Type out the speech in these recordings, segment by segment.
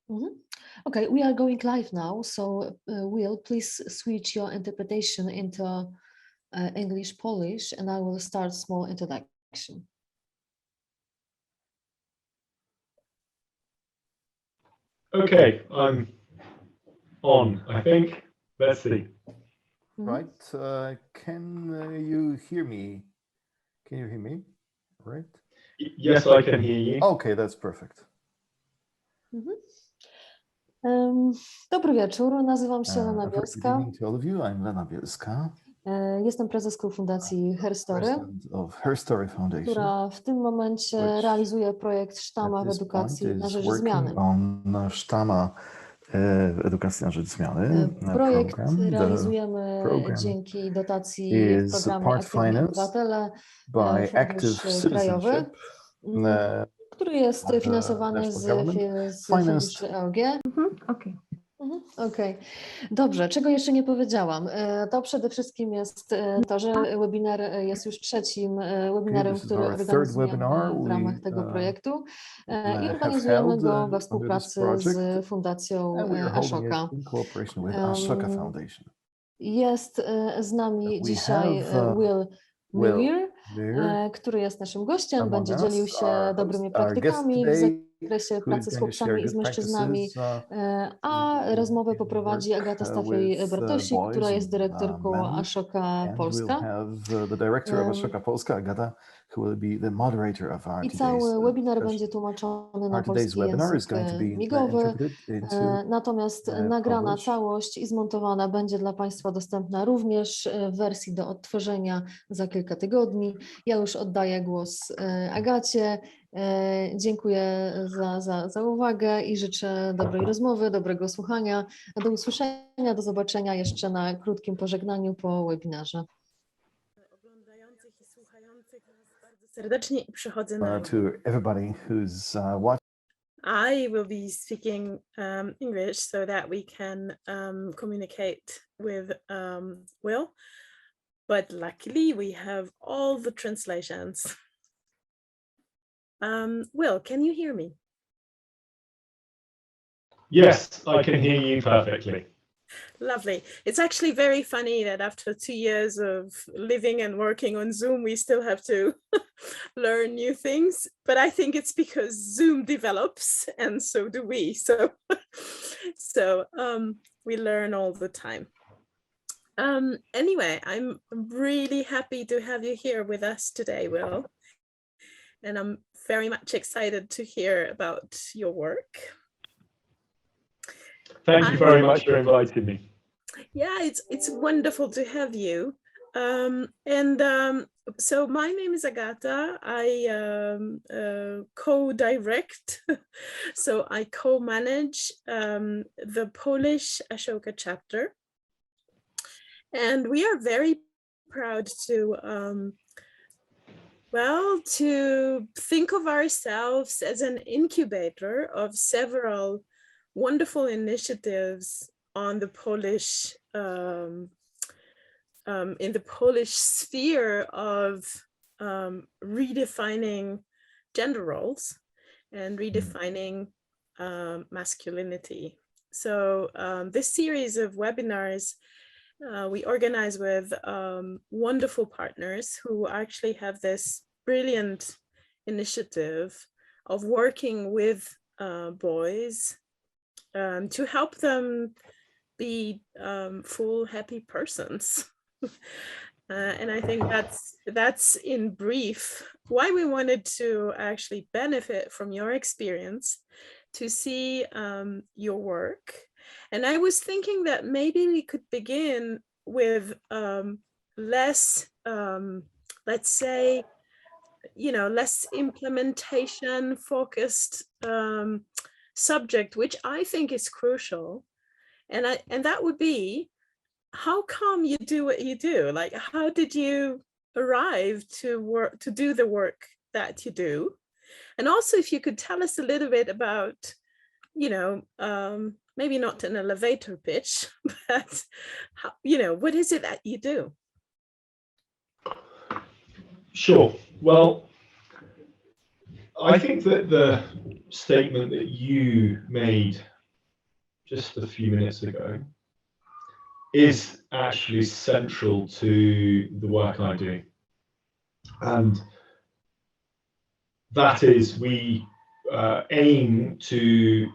Mhm. Okay, we are going live now, so Will, please switch your interpretation into English, Polish, and I will start small introduction. Okay, I'm on, I think. Let's see. Right. Can you hear me? Can you hear me? Right. Yes, I can hear you. Okay, that's perfect. Dobry wieczór, nazywam się Lena Good Bielska. evening to all of you. I'm Lena Bielska, Jestem prezeską Fundacji Her Story, president of Her Story Foundation, która w tym momencie realizuje projekt Sztama w edukacji na rzecz zmiany. Sztama edukacji na rzecz zmiany. Projekt realizujemy dzięki dotacji w programie Aktywni Obywatele, Fundusz Krajowy, który jest finansowany z funduszy PL-ENG. Okej. Dobrze, czego jeszcze nie powiedziałam? To przede wszystkim jest to, że webinar jest już trzecim webinarem, który organizujemy w ramach tego projektu i organizujemy go we współpracy z Fundacją Ashoka. Jest z nami dzisiaj Will, który jest naszym gościem, będzie dzielił się dobrymi praktykami w zakresie pracy z chłopcami i z mężczyznami, a rozmowę poprowadzi Agata Stafiej-Bartosik, która jest dyrektorką Ashoka Polska. I cały webinar będzie tłumaczony na polski język migowy, natomiast nagrana całość i zmontowana będzie dla Państwa dostępna również w wersji do odtworzenia za kilka tygodni. Ja już oddaję głos Agacie. Dziękuję za uwagę i życzę dobrej rozmowy, dobrego słuchania. Do usłyszenia, do zobaczenia jeszcze na krótkim pożegnaniu po webinarze. Oglądających i słuchających bardzo serdecznie i przechodzę na to everybody who's watching. I will be speaking English so that we can communicate with Will, but luckily we have all the translations. Will, can you hear me? Yes, I can hear you perfectly. Lovely. It's actually very funny that after 2 years of living and working on Zoom, we still have to learn new things. But I think it's because Zoom develops and so do we. So we learn all the time. Anyway, I'm really happy to have you here with us today, Will. And I'm very much excited to hear about your work. Thank you very much for inviting me. Yeah, it's wonderful to have you. So my name is Agata. I co-direct, so I co-manage the Polish Ashoka chapter. And we are very proud to to think of ourselves as an incubator of several wonderful initiatives on the Polish, in the Polish sphere of redefining gender roles and redefining masculinity. So this series of webinars we organize with wonderful partners who actually have this brilliant initiative of working with boys to help them be full, happy persons. And I think that's in brief why we wanted to actually benefit from your experience, to see your work. And I was thinking that maybe we could begin with less, let's say, less implementation focused subject, which I think is crucial. And that would be, how come you do what you do? Like, how did you arrive to do the work that you do? And also, if you could tell us a little bit about, maybe not an elevator pitch, but how, what is it that you do? Sure. Well, I think that the statement that you made just a few minutes ago is actually central to the work I do. And that is, we aim to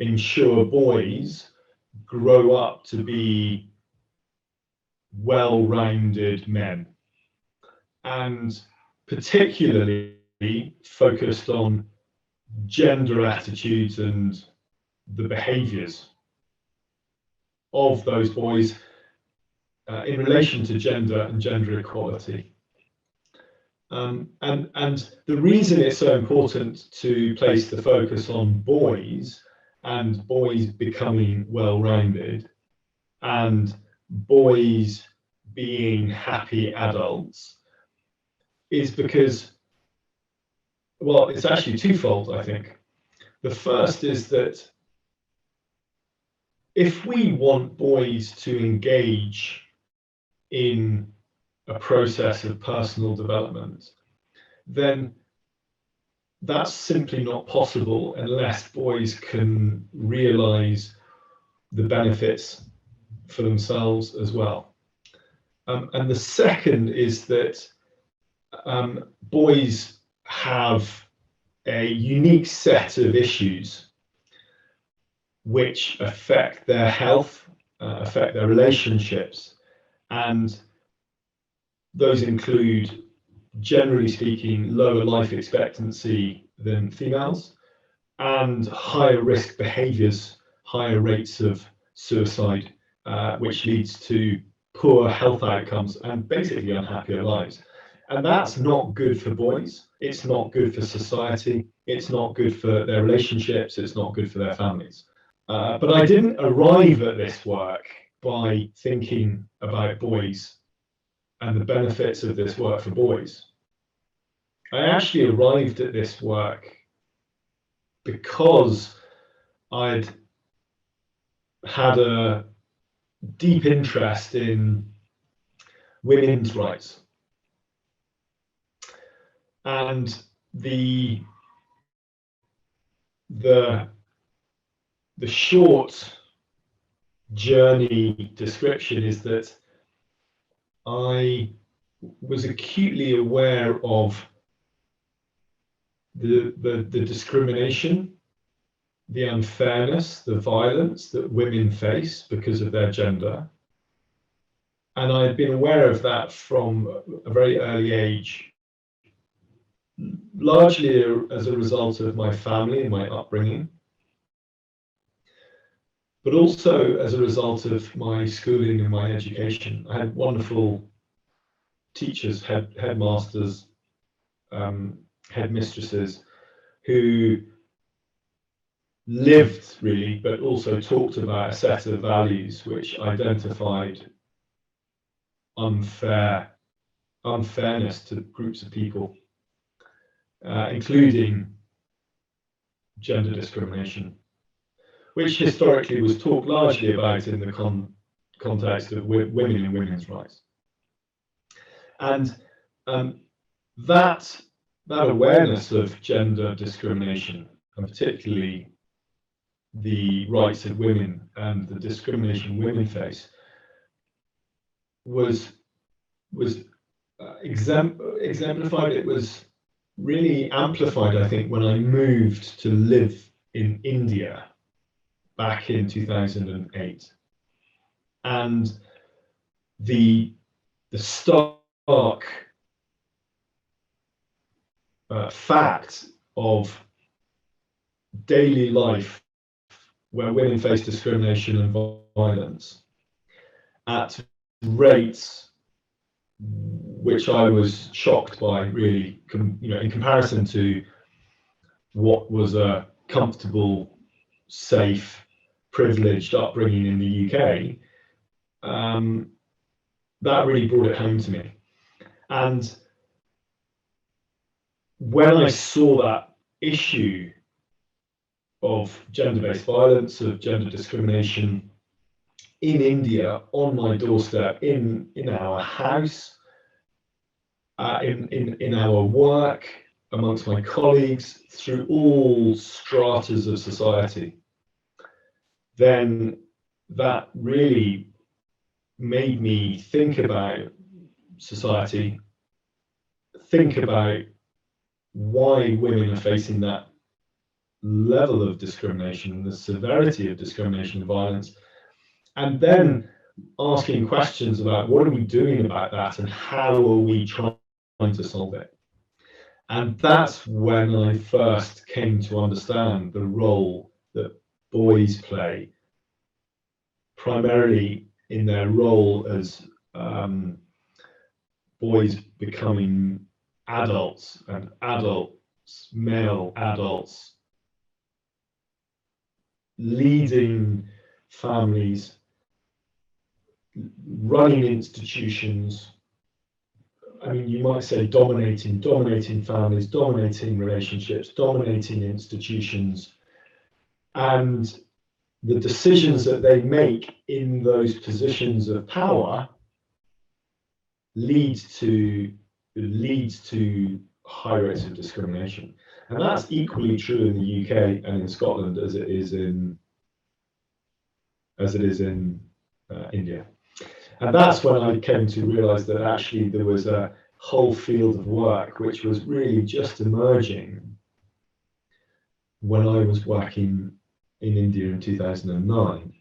ensure boys grow up to be well-rounded men, and particularly focused on gender attitudes and the behaviours of those boys in relation to gender and gender equality. And the reason it's so important to place the focus on boys and boys becoming well-rounded and boys being happy adults is because, well, it's actually twofold, I think. The first is that if we want boys to engage in a process of personal development, then that's simply not possible unless boys can realize the benefits for themselves as well. And the second is that boys have a unique set of issues which affect their health, affect their relationships, and those include, generally speaking, lower life expectancy than females and higher risk behaviours, higher rates of suicide, which leads to poor health outcomes and basically unhappier lives. And that's not good for boys, it's not good for society, it's not good for their relationships, it's not good for their families. But I didn't arrive at this work by thinking about boys and the benefits of this work for boys. I actually arrived at this work because I'd had a deep interest in women's rights. And the short journey description is that I was acutely aware of the discrimination, the unfairness, the violence that women face because of their gender. And I had been aware of that from a very early age, largely as a result of my family and my upbringing, but also as a result of my schooling and my education. I had wonderful teachers, headmasters, headmistresses who lived really, but also talked about a set of values which identified unfairness to groups of people, including gender discrimination, which historically was talked largely about in the context of women and women's rights. And that awareness of gender discrimination, and particularly the rights of women and the discrimination women face, was exemplified. It was really amplified, I think, when I moved to live in India back in 2008, and the stark fact of daily life where women face discrimination and violence at rates which I was shocked by, really, in comparison to what was a comfortable, safe, privileged upbringing in the UK. That really brought it home to me. And when I saw that issue of gender-based violence, of gender discrimination in India, on my doorstep, in our house, in our work, amongst my colleagues, through all stratas of society, then that really made me think about society, think about why women are facing that level of discrimination, the severity of discrimination and violence, and then asking questions about what are we doing about that and how are we trying to solve it. And that's when I first came to understand the role that boys play, primarily in their role as boys becoming adults, and adults, male adults, leading families, running institutions. I mean, you might say dominating families, dominating relationships, dominating institutions, and the decisions that they make in those positions of power leads to high rates of discrimination. And that's equally true in the UK and in Scotland as it is in India. And that's when I came to realize that actually there was a whole field of work which was really just emerging when I was working in India in 2009.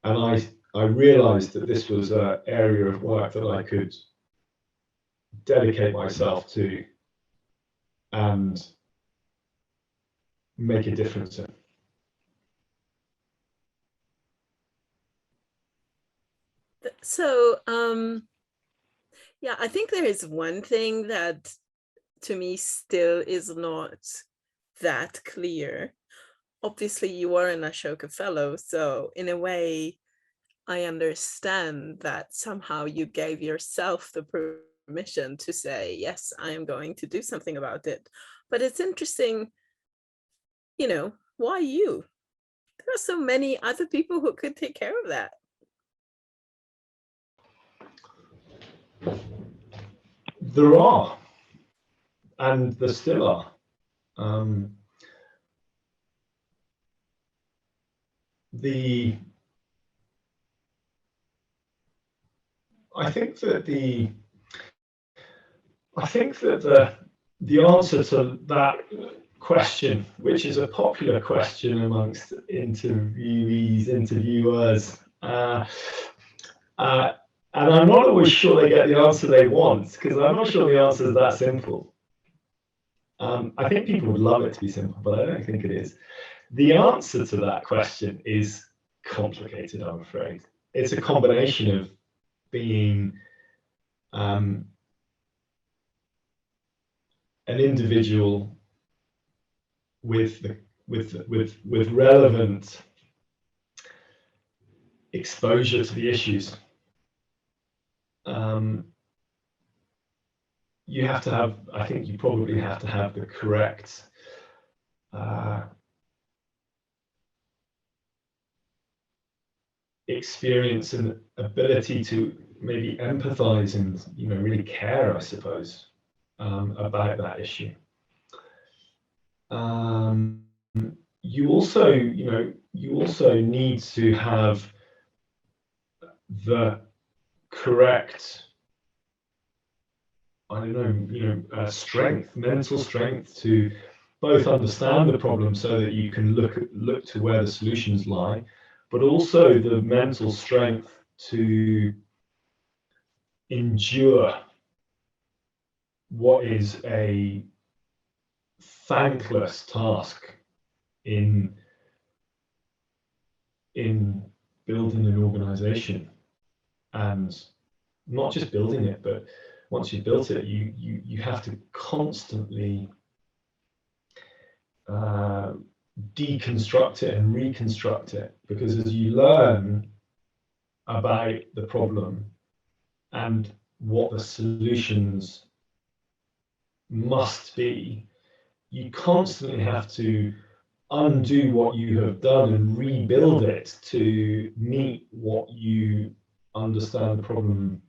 And I realized that this was an area of work that I could dedicate myself to and make a difference in. So, yeah, I think there is one thing that to me still is not that clear. Obviously, you are an Ashoka Fellow, so in a way, I understand that somehow you gave yourself the permission to say, yes, I am going to do something about it. But it's interesting, you know, why you? There are so many other people who could take care of that. There are, and there still are. I think that the answer to that question, which is a popular question amongst interviewees, interviewers, and I'm not always sure they get the answer they want, because I'm not sure the answer is that simple. I think people would love it to be simple, but I don't think it is. The answer to that question is complicated, I'm afraid. It's a combination of being an individual with relevant exposure to the issues. You have to have, I think you probably have to have the correct experience and ability to maybe empathize and, you know, really care, I suppose, about that issue. You also, you also need to have the correct, I don't know, strength, mental strength to both understand the problem so that you can look to where the solutions lie, but also the mental strength to endure what is a thankless task in building an organization, and not just building it, but once you've built it, you have to constantly deconstruct it and reconstruct it, because as you learn about the problem and what the solutions must be, you constantly have to undo what you have done and rebuild it to meet what you understand the problem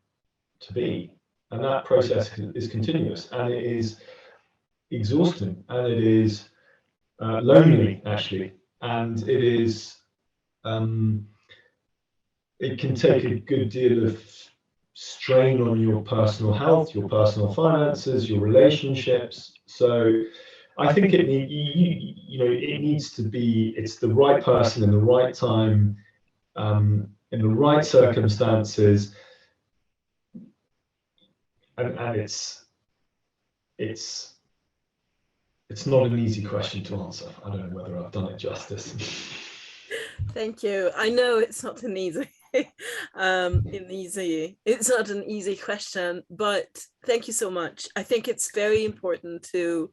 to be. And that process is continuous, and it is exhausting, and it is lonely, actually, and it is it can take a good deal of strain on your personal health, your personal finances, your relationships. So I think it needs to be, it's the right person in the right time, in the right circumstances, and it's not an easy question to answer. I don't know whether I've done it justice. Thank you. I know it's not an easy, it's not an easy question, but thank you so much. I think it's very important to,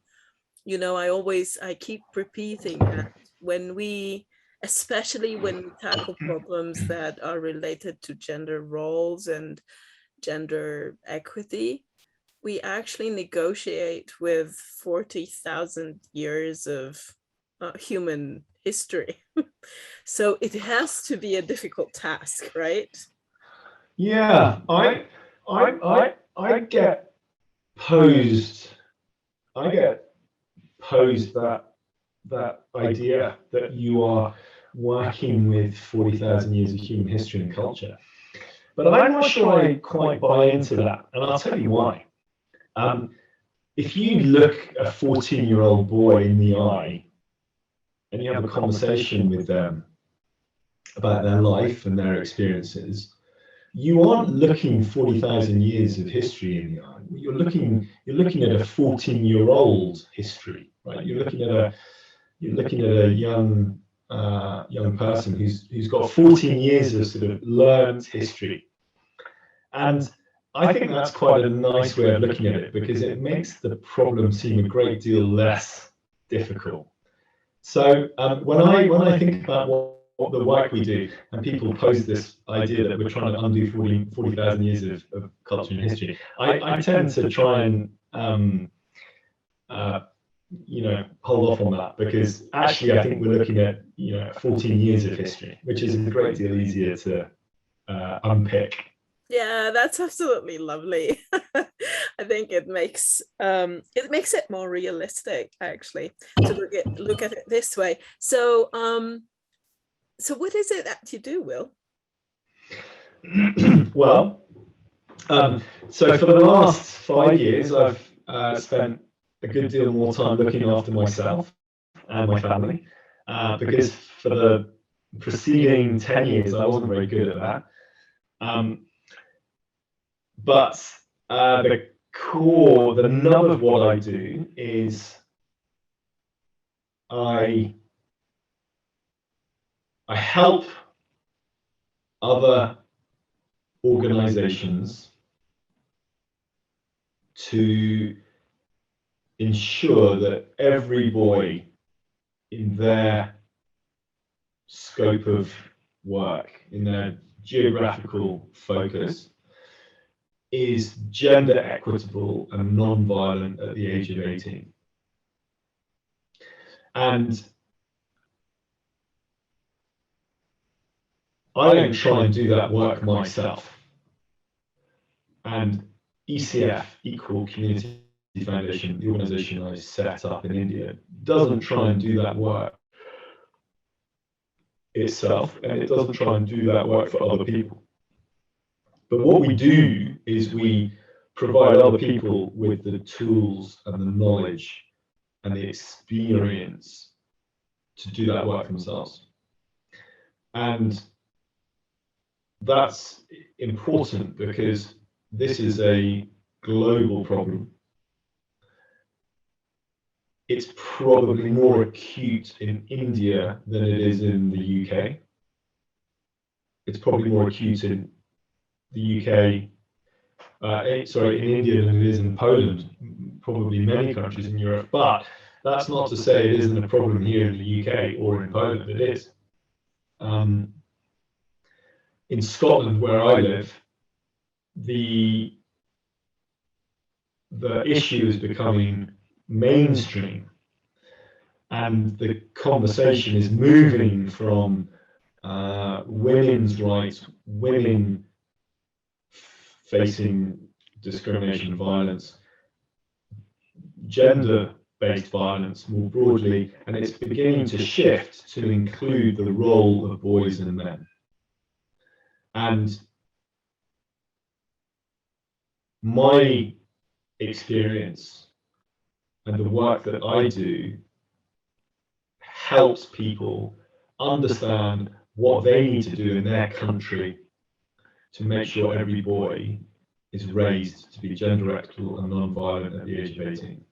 I keep repeating that especially when we tackle problems that are related to gender roles and gender equity, we actually negotiate with 40,000 years of human history. So it has to be a difficult task, right? Yeah, I get posed that idea that you are working with 40,000 years of human history and culture. But I'm not sure I quite buy into that, and I'll tell you why. If you look a 14-year-old boy in the eye and you have a conversation with them about their life and their experiences, you aren't looking 40,000 years of history in the eye. You're looking at a 14-year-old history, right? You're looking at a young person who's got 14 years of sort of learned history. And I think that's quite a nice way of looking at it, because it makes the problem seem a great deal less difficult. So when I think about what the work we do, and people pose this idea that we're trying to undo 40,000 years of culture and history, I tend to try and hold off on that, because actually I think we're looking at 14 years of history, which is a great deal easier to unpick. Yeah, that's absolutely lovely. I think it makes it more realistic, actually, to look at it this way. So so what is it that you do, Will? Well, so for the last 5 years, I've spent a good deal more time looking after myself and my family, because for the preceding 10 years, I wasn't very good at that. But the nub of what I do is I help other organizations to ensure that every boy in their scope of work, in their geographical focus, is gender equitable and non-violent at the age of 18. And I don't try and do that work myself. And ECF, Equal Community Foundation, the organization I set up in India, doesn't try and do that work itself, and it doesn't try and do that work for other people. But what we do is we provide other people with the tools and the knowledge and the experience to do that work themselves. And that's important because this is a global problem. It's probably more acute in India than it is in the UK. It's probably more acute in the UK, in India than it is in Poland, probably many countries in Europe, but that's not to say it isn't a problem here in the UK or in Poland. It is. In Scotland, where I live, the issue is becoming mainstream, and the conversation is moving from women's rights, women facing discrimination, violence, gender gender-based violence more broadly, and it's beginning to shift to include the role of boys and men. And my experience and the work that I do helps people understand what they need to do in their country to make sure every boy is raised to be gender equitable and non-violent at the age of 18.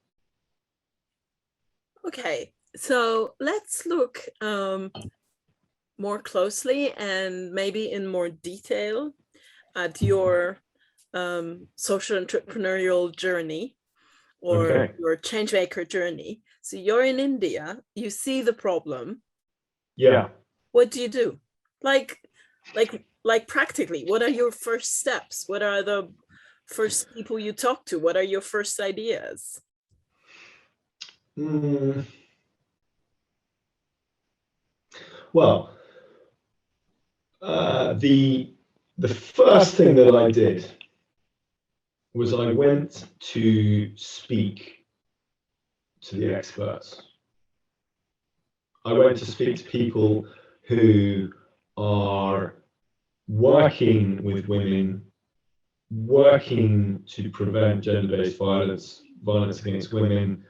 Okay, so let's look more closely and maybe in more detail at your social entrepreneurial journey or your changemaker journey. So you're in India, you see the problem. Yeah. What do you do? Like practically, what are your first steps? What are the first people you talk to? What are your first ideas? Well, the first thing that I did was I went to speak to the experts. I went to speak to people who are working with women, working to prevent gender-based violence against women,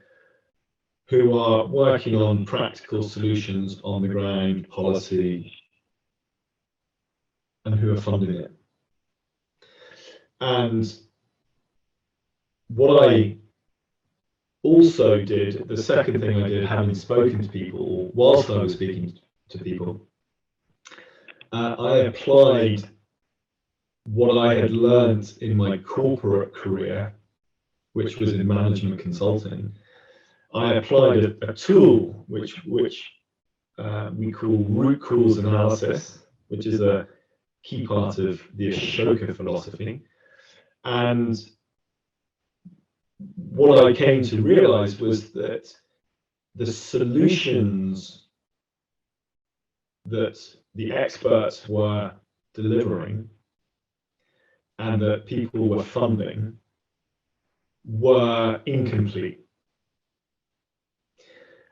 who are working on practical solutions on the ground, policy, and who are funding it. And what I also did, the second thing I did, having spoken to people, whilst I was speaking to people, I applied what I had learned in my corporate career, which was in management consulting. I applied a tool which we call root cause analysis, which is a key part of the Ashoka philosophy. And what I came to realize was that the solutions that the experts were delivering and that people were funding were incomplete.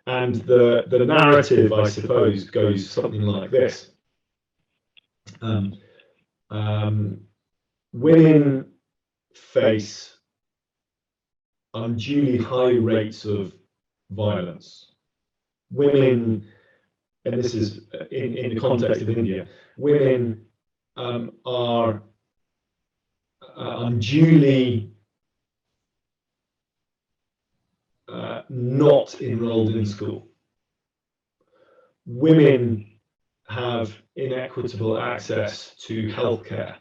And the narrative, I suppose, goes something like this. Women face unduly high rates of violence. Women, and this is in the context of India, women are unduly not enrolled in school. Women have inequitable access to healthcare.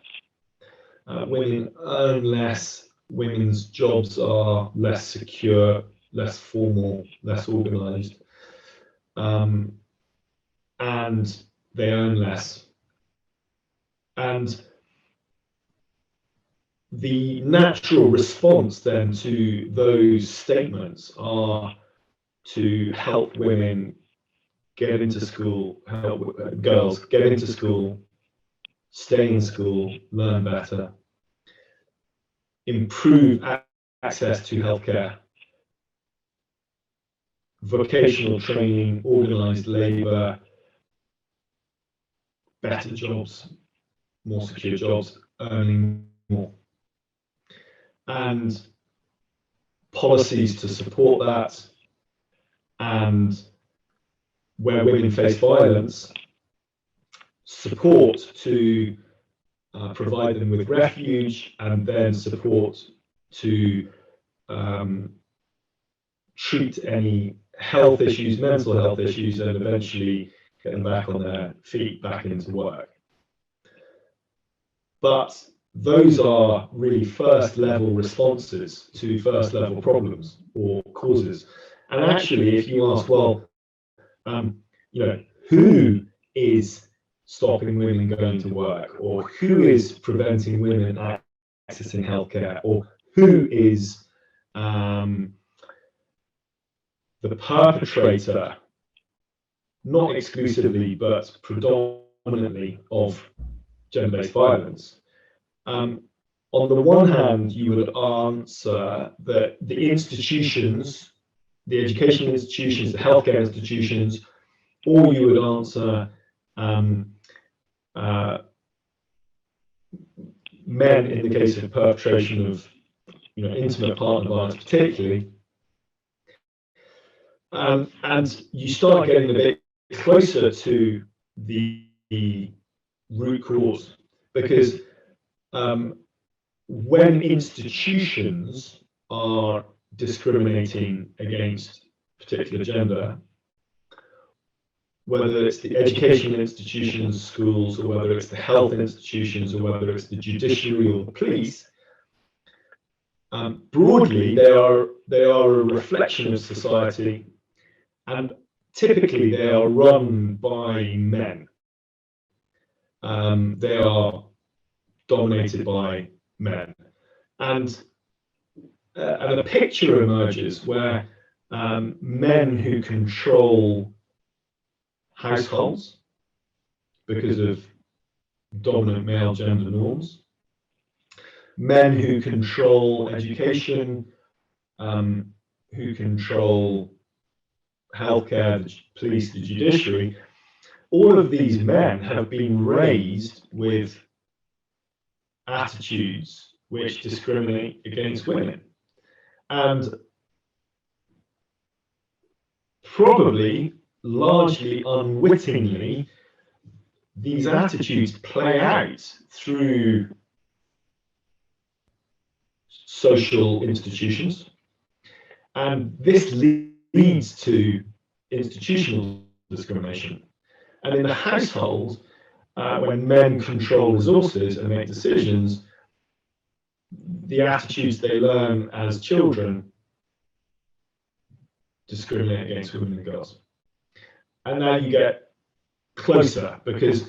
Women earn less, women's jobs are less secure, less formal, less organized, and they earn less. And the natural response then to those statements are to help women get into school, help girls get into school, stay in school, learn better, improve access to healthcare, vocational training, organized labor, better jobs, more secure jobs, earning more. And policies to support that, and where women face violence, support to provide them with refuge, and then support to treat any health issues, mental health issues, and eventually get them back on their feet, back into work. But those are really first level responses to first level problems or causes. And actually, if you ask, well, who is stopping women going to work, or who is preventing women accessing healthcare, or who is the perpetrator, not exclusively but predominantly, of gender-based violence, on the one hand, you would answer that the institutions the education institutions, the healthcare institutions, or you would answer men in the case of perpetration of intimate partner violence particularly. And you start getting a bit closer to the root cause, because when institutions are discriminating against a particular gender, whether it's the education institutions, schools, or whether it's the health institutions, or whether it's the judiciary or the police, broadly they are a reflection of society, and typically they are run by men. They are dominated by men, and a picture emerges where men who control households because of dominant male gender norms, men who control education, who control healthcare, the police, the judiciary, all of these men have been raised with attitudes which discriminate against women. And probably, largely unwittingly, these attitudes play out through social institutions, and this leads to institutional discrimination. And in the household, when men control resources and make decisions, the attitudes they learn as children discriminate against women and girls. And now you get closer, because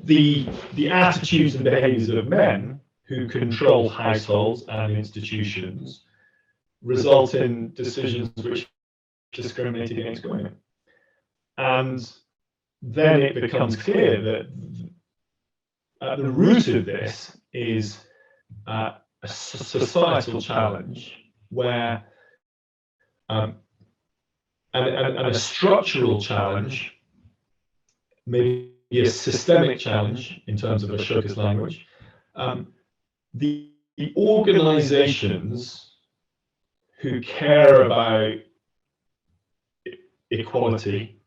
the attitudes and behaviors of men who control households and institutions result in decisions which discriminate against women. And then it becomes clear that at the root of this is a societal challenge where and a structural challenge, maybe a systemic challenge in terms of Ashoka's language. The organizations who care about equality,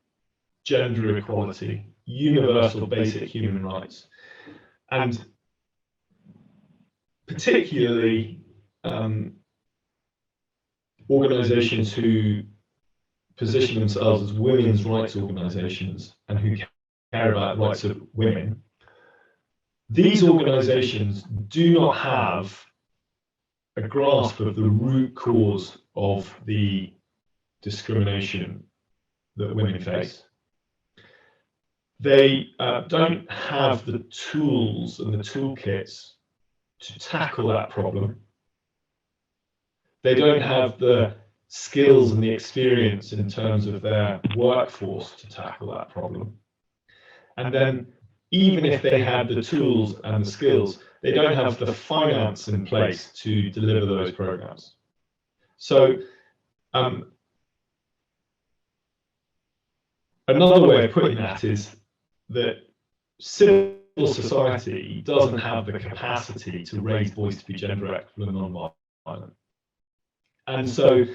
gender equality, universal basic human rights, and particularly organizations who position themselves as women's rights organizations and who care about the rights of women, these organizations do not have a grasp of the root cause of the discrimination that women face. They don't have the tools and the toolkits to tackle that problem. They don't have the skills and the experience in terms of their workforce to tackle that problem. And then even if they had the tools and the skills, they don't have the finance in place to deliver those programs. So another way of putting that is that civil society doesn't have the capacity to raise voice to be gender equitable and non-violent. And so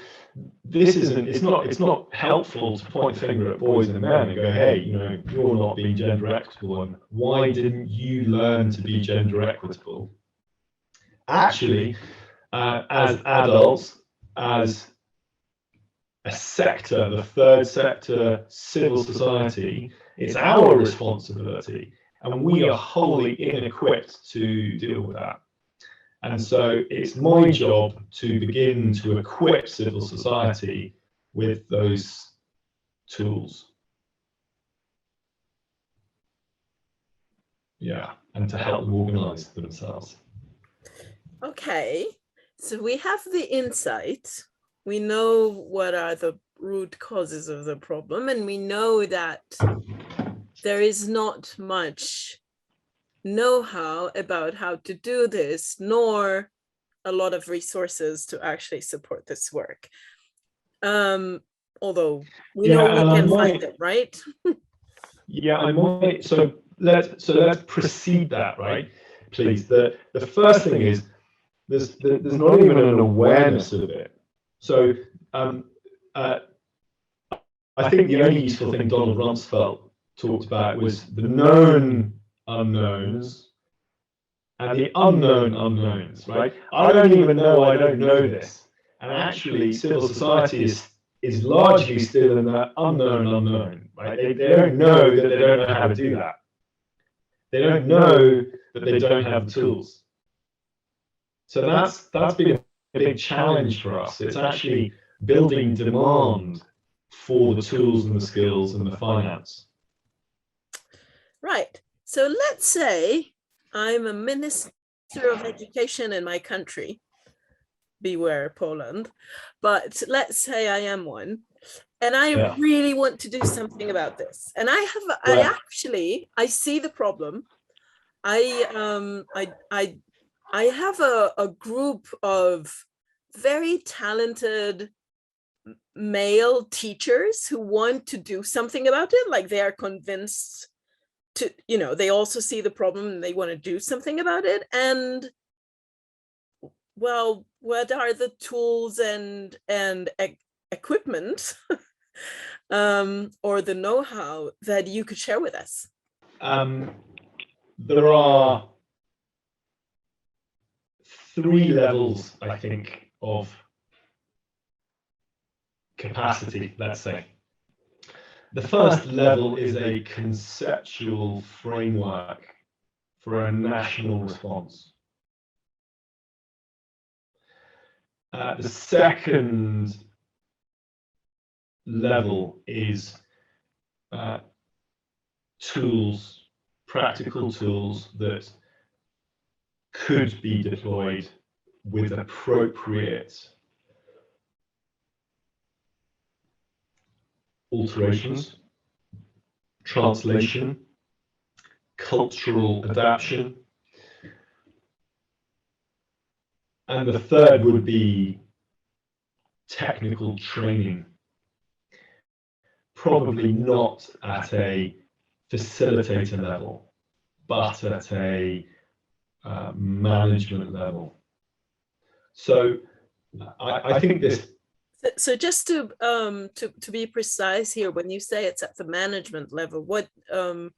this it's not helpful to point the finger at boys and men and go, hey, you're not being gender equitable, and why didn't you learn to be gender equitable? Actually, as adults, as a sector, the third sector, civil society, it's our responsibility, and we are wholly ill-equipped to deal with that. And so it's my job to begin to equip civil society with those tools. Yeah, and to help them organize themselves. Okay, so we have the insight. We know what are the root causes of the problem, and we know that there is not much know-how about how to do this, nor a lot of resources to actually support this work. Although we know we can find them, right? Yeah, I might. So let's precede that, right? Please. The first thing is there's not even an awareness of it. So I think the only useful thing Donald Rumsfeld talked about was the known unknowns and the unknown unknowns, right? I don't even know I don't know this. And actually, civil society is largely still in that unknown unknown, right? They don't know that they don't know how to do that. They don't know that they don't have the tools. So that's been a big challenge for us. It's actually building demand for the tools and the skills and the finance. Right. So let's say I'm a minister of education in my country. Beware Poland. But let's say I am one. And I really want to do something about this. And I see the problem. I have a group of very talented male teachers who want to do something about it. Like they are convinced to, they also see the problem and they want to do something about it. And well, what are the tools and equipment or the know-how that you could share with us? There are 3 levels, I think, of capacity, let's say. The first level is a conceptual framework for a national response. The second level is tools, practical tools that could be deployed with appropriate alterations, translation, cultural adaptation. And the third would be technical training, probably not at a facilitator level, but at a management level. So I think this. So just to be precise here, when you say it's at the management level, what you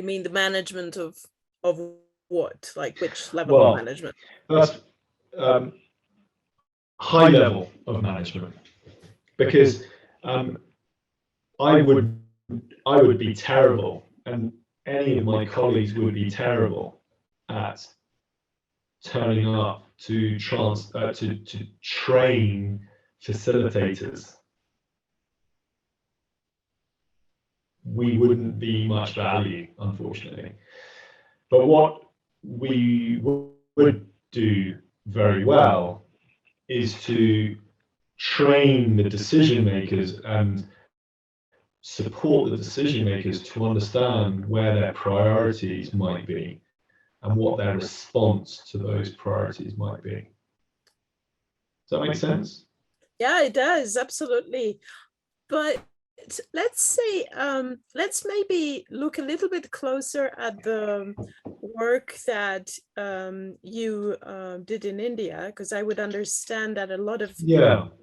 mean the management of what? Like which level of management? That's high level of management, because I would be terrible, and any of my colleagues would be terrible at turning up to train facilitators. We wouldn't be much value, unfortunately. But what we would do very well is to train the decision makers and support the decision makers to understand where their priorities might be and what their response to those priorities might be. Does that make sense? Yeah, it does, absolutely. But let's say, let's maybe look a little bit closer at the work that you did in India, because I would understand that a lot of,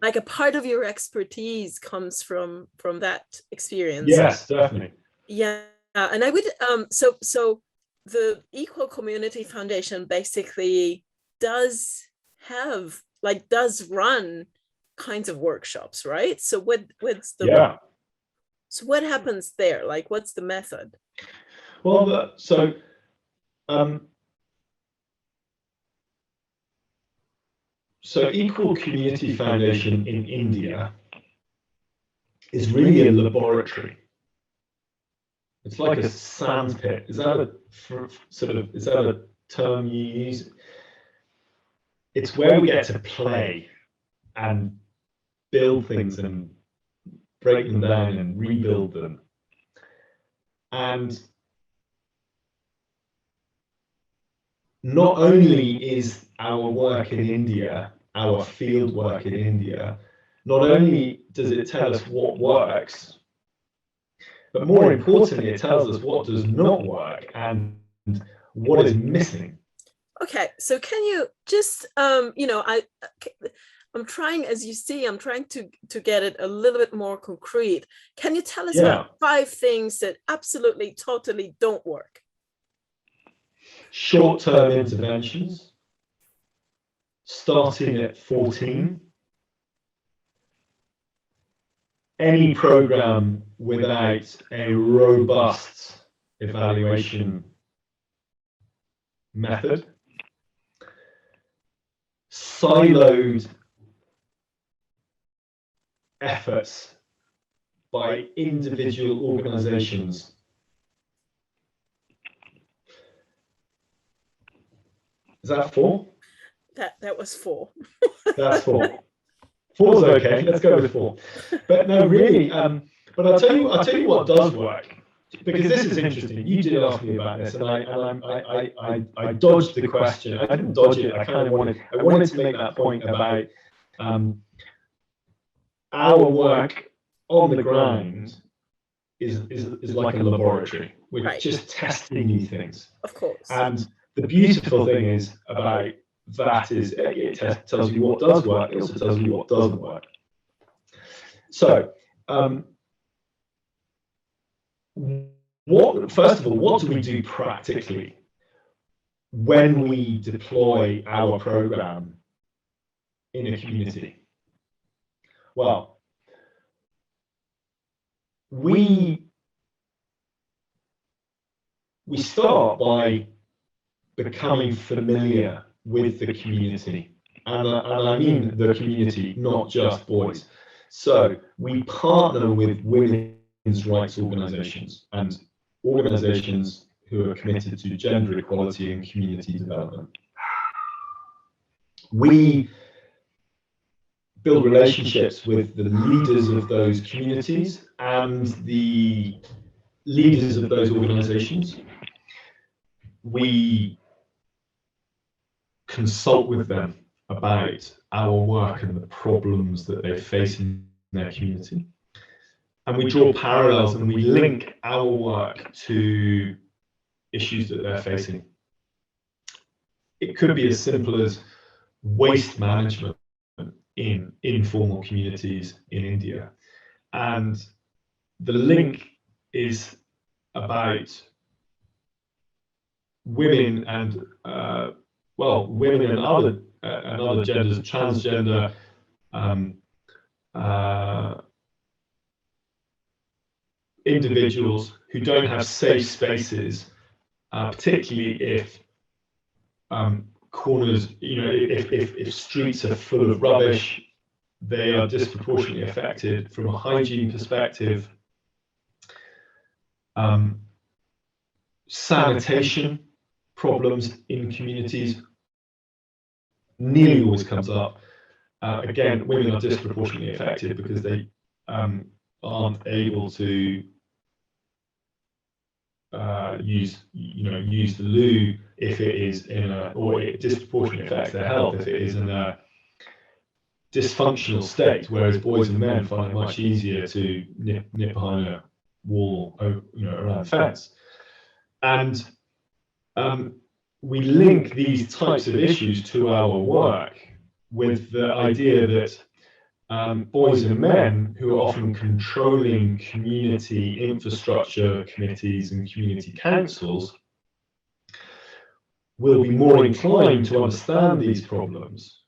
like a part of your expertise comes from that experience. Yes, definitely. Yeah, and I would, so the Equal Community Foundation basically does run kinds of workshops, right? So what's the so what happens there? Like, what's the method? Well, so Equal Community Foundation in India is really a laboratory. It's like a sandpit. Is that a term you use? It's where we get to play and build things and break them down and rebuild them. And not only is our work in India, our field work in India, not only does it tell us what works, but more importantly, it tells us what does not work and what is missing. Okay, so can you just, you know, I'm trying, as you see, I'm trying to get it a little bit more concrete. Can you tell us about 5 things that absolutely, totally don't work? Short-term interventions, starting at 14, any program without a robust evaluation method, siloed efforts by individual organizations. Is that 4? That was 4. That's 4. 4's okay. Let's go with 4. But no, really. But I'll tell you what does work, because this is interesting. You did ask me about this, and I dodged the question. I didn't dodge it. I kind of wanted to make that point about our work on the ground is like a laboratory. We're just testing new things. Of course. And the beautiful thing is about that is it tells you what does work. It also tells you what doesn't work. So, first of all, what do we do practically when we deploy our program in a community? Well, we start by becoming familiar with the community, and I mean the community, not just boys. So we partner with women's rights organizations and organizations who are committed to gender equality and community development. We build relationships with the leaders of those communities and the leaders of those organizations. We consult with them about our work and the problems that they face in their community. And we draw parallels and we link our work to issues that they're facing. It could be as simple as waste management in informal communities in India. And the link is about women and women and other genders, transgender, individuals who don't have safe spaces, particularly if corners, if streets are full of rubbish, they are disproportionately affected from a hygiene perspective. Sanitation problems in communities nearly always comes up. Again, women are disproportionately affected because they aren't able to use the loo if it is in or it disproportionately affects their health if it is in a dysfunctional state, whereas boys and men find it much easier to nip behind a wall, around a fence. And we link these types of issues to our work with the idea that boys and men who are often controlling community infrastructure committees and community councils will be more inclined to understand these problems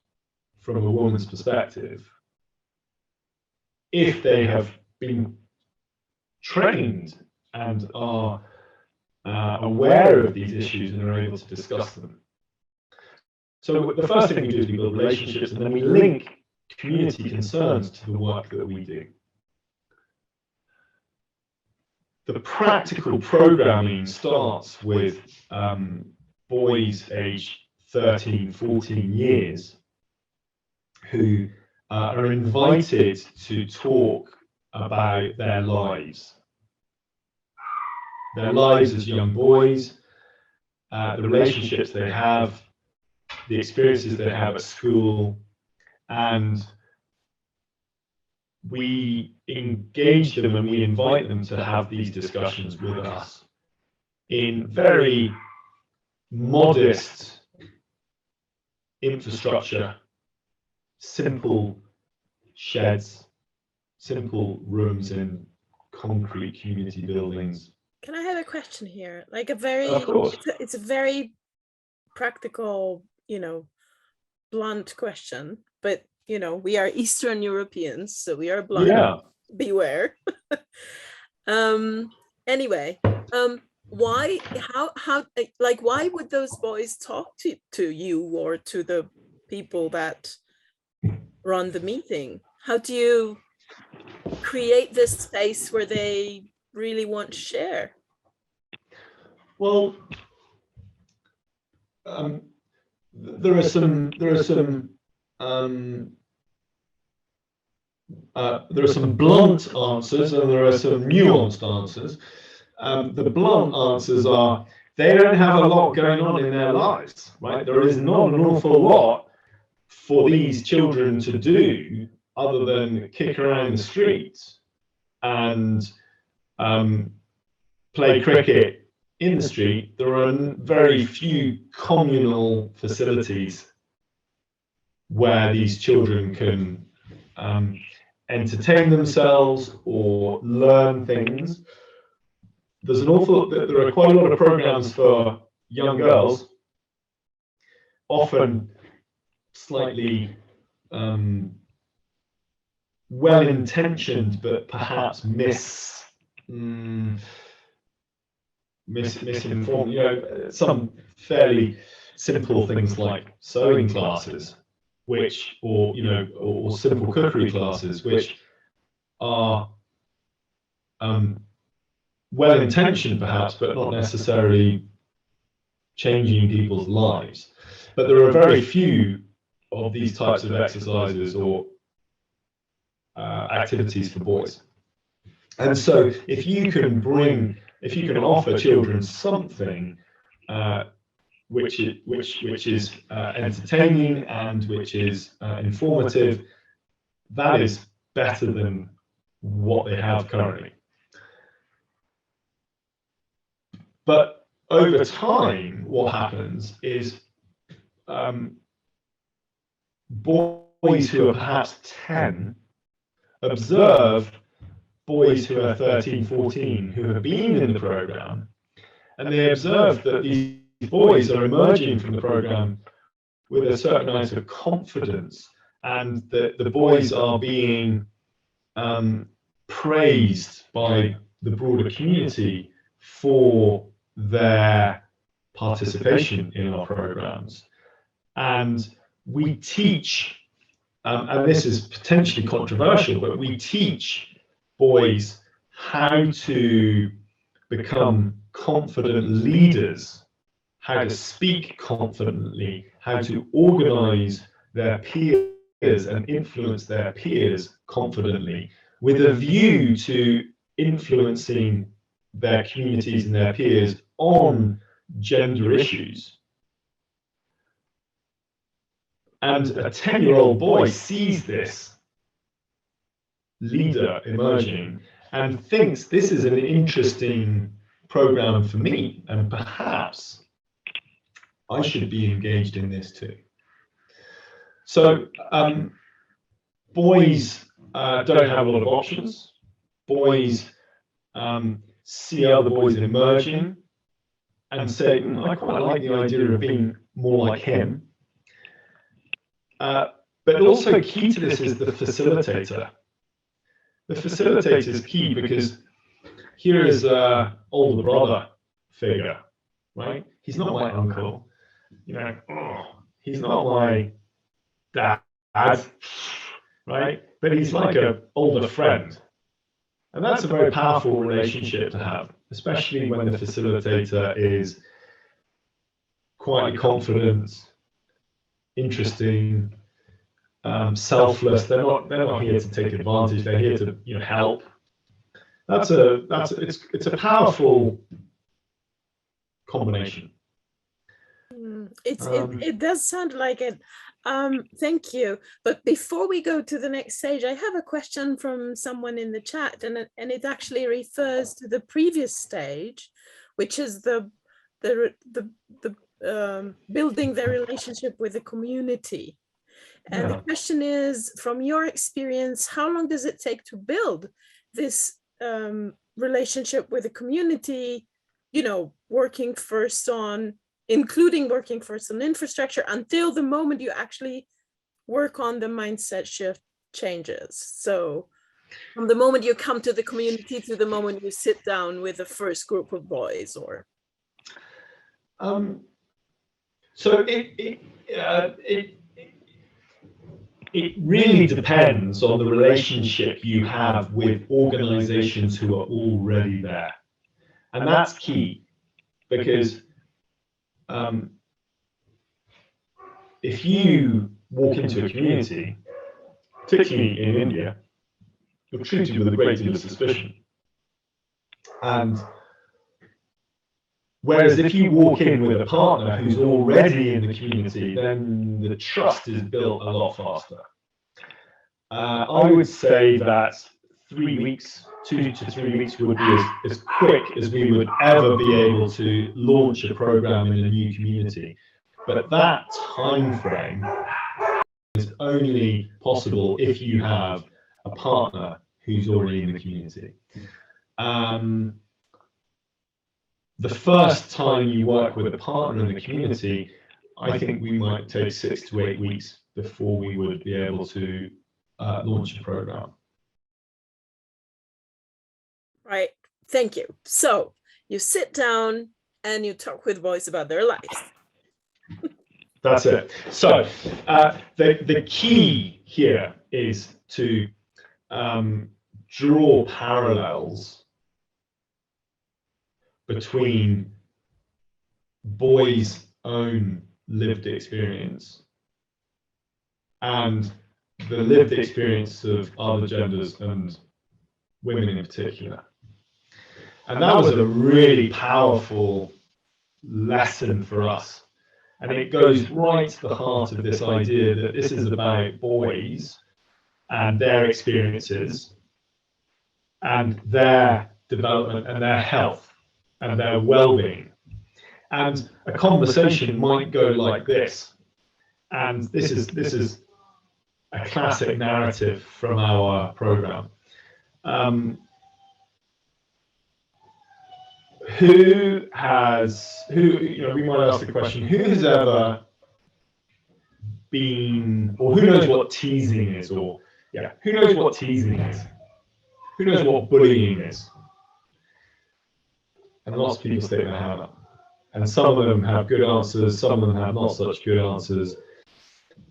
from a woman's perspective if they have been trained and are aware of these issues and are able to discuss them. So the first thing we do is we build relationships, and then we link community concerns to the work that we do. The practical programming starts with boys aged 13, 14 years who are invited to talk about their lives as young boys, the relationships they have, the experiences they have at school, and we engage them and we invite them to have these discussions with us in very modest infrastructure, simple sheds, simple rooms in concrete community buildings. Can I have a question here? Like a very, of course. It's a very practical, blunt question, but we are Eastern Europeans, so we are blunt. Yeah. Beware. Anyway, why would those boys talk to you or to the people that run the meeting? How do you create this space where they really want to share? Well, there are some blunt answers and there are some nuanced answers. The blunt answers are they don't have a lot going on in their lives, right? There is not an awful lot for these children to do other than kick around the streets and play cricket in the street. There are very few communal facilities where these children can entertain themselves or learn things. There are quite a lot of programs for young girls, often slightly well-intentioned, but perhaps misinformed. Some fairly simple things like sewing classes, or simple cookery classes, which are well-intentioned perhaps, but not necessarily changing people's lives. But there are very few of these types of exercises or activities for boys. And so if you can offer children something which is entertaining and which is informative, that is better than what they have currently. But over time, what happens is boys who are perhaps 10 observe boys who are 13, 14 who have been in the program, and they observe that these boys are emerging from the program with a certain amount of confidence, and that the boys are being praised by the broader community for their participation in our programs. And we teach, and this is potentially controversial, but we teach boys how to become confident leaders, how to speak confidently, how to organize their peers and influence their peers confidently, with a view to influencing their communities and their peers on gender issues. And a 10-year-old boy sees this leader emerging and thinks this is an interesting program for me, and perhaps I should be engaged in this too. So boys don't have a lot of options. Boys see other boys emerging and say, I quite like the idea of being more like him. But also key to this is the facilitator. The facilitator is key because here is an older brother figure, right? He's not my uncle, he's not my dad, right? But he's like an older friend. And that's a very powerful relationship to have, especially when the facilitator is quite confident, interesting, selfless. They're not here to take advantage. They're here to help. It's a powerful combination. It does sound like it. Thank you. But before we go to the next stage, I have a question from someone in the chat, and it actually refers to the previous stage, which is the building the relationship with the community. And the question is, from your experience, how long does it take to build this relationship with the community, you know, including working first on infrastructure, until the moment you actually work on the mindset shift changes? So from the moment you come to the community to the moment you sit down with the first group of boys, or? So it really depends on the relationship you have with organizations who are already there. And that's key, because if you walk into a community, particularly in India, you're treated with a great deal of suspicion. And whereas if you walk in with a partner who's already in the community, then the trust is built a lot faster. I would say that 3 weeks, 2 to 3 weeks would be as quick as we would ever be able to launch a program in a new community. But that time frame is only possible if you have a partner who's already in the community. The first time you work with a partner in the community, I think we might take 6 to 8 weeks before we would be able to launch a program. Right, thank you. So you sit down and you talk with boys about their lives. That's it. So the key here is to draw parallels between boys' own lived experience and the lived experience of other genders and women in particular. And that was a really powerful lesson for us. And it goes right to the heart of this idea that this is about boys and their experiences and their development and their health and their well-being. And a conversation might go like this. And this is a classic narrative from our program. We might ask the question, who has ever been, or who knows what teasing is, or who knows what teasing is? Who knows what bullying is? And lots of people stick their hand up. And some of them have good answers, some of them have not such good answers,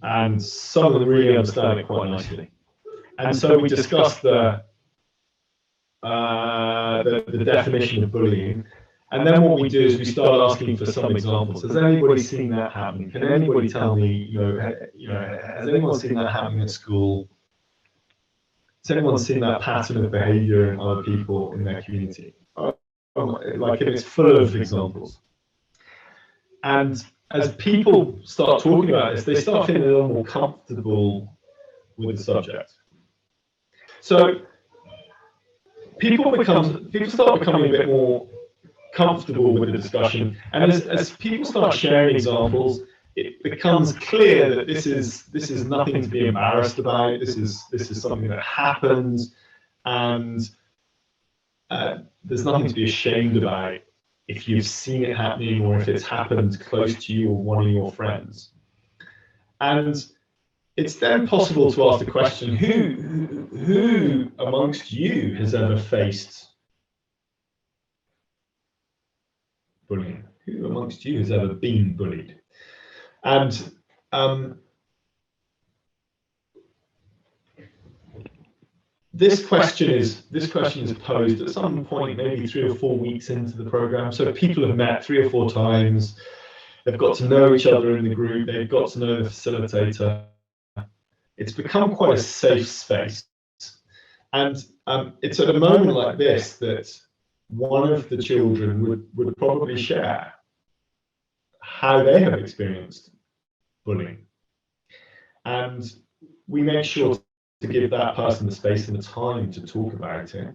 and some of them really understand it quite nicely. And so we discussed the definition of bullying, and then what we do is we start asking for some examples. Has anybody seen that happening? Can anybody tell me, has anyone seen that happening at school? Has anyone seen that pattern of behavior in other people in their community? Like, it's full of examples. And as people start talking about this, they start feeling a little more comfortable with the subject. So people start becoming a bit more comfortable with the discussion, and as people start sharing examples, it becomes clear that this is nothing to be embarrassed about. This is something that happens, and there's nothing to be ashamed about if you've seen it happening or if it's happened close to you or one of your friends. And it's then possible to ask the question, who amongst you has ever faced bullying? Who amongst you has ever been bullied? And this question is posed at some point, maybe 3 or 4 weeks into the program. So people have met 3 or 4 times. They've got to know each other in the group. They've got to know the facilitator. It's become quite a safe space. And it's at a moment like this that one of the children would probably share how they have experienced bullying. And we make sure to give that person the space and the time to talk about it.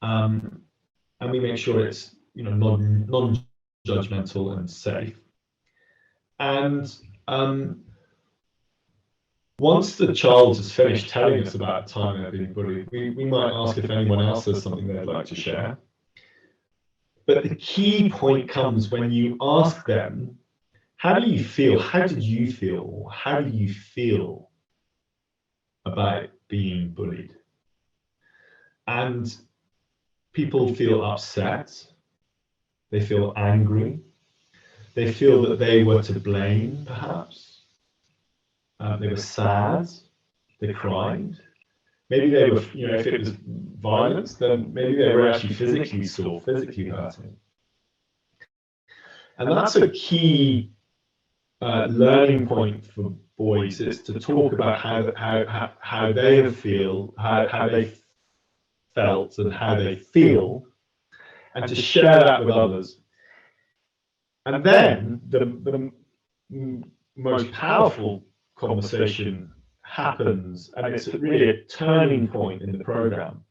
And we make sure it's, you know, non-judgmental and safe. And once the child has finished telling us about the time they're being bullied, we might ask if anyone else has something they'd like to share. But the key point comes when you ask them, how do you feel? How did you feel? How do you feel about being bullied? And people feel upset. They feel angry. They feel that they were to blame, perhaps. They were sad. They cried. Maybe they were, you know, if it was violence, then maybe they were actually physically sore, physically hurting. And that's a key learning point for boys, is to talk about how they feel, how they felt, and how they feel, and to share that with others. And then the most powerful conversation happens, and it's really a turning point in the program,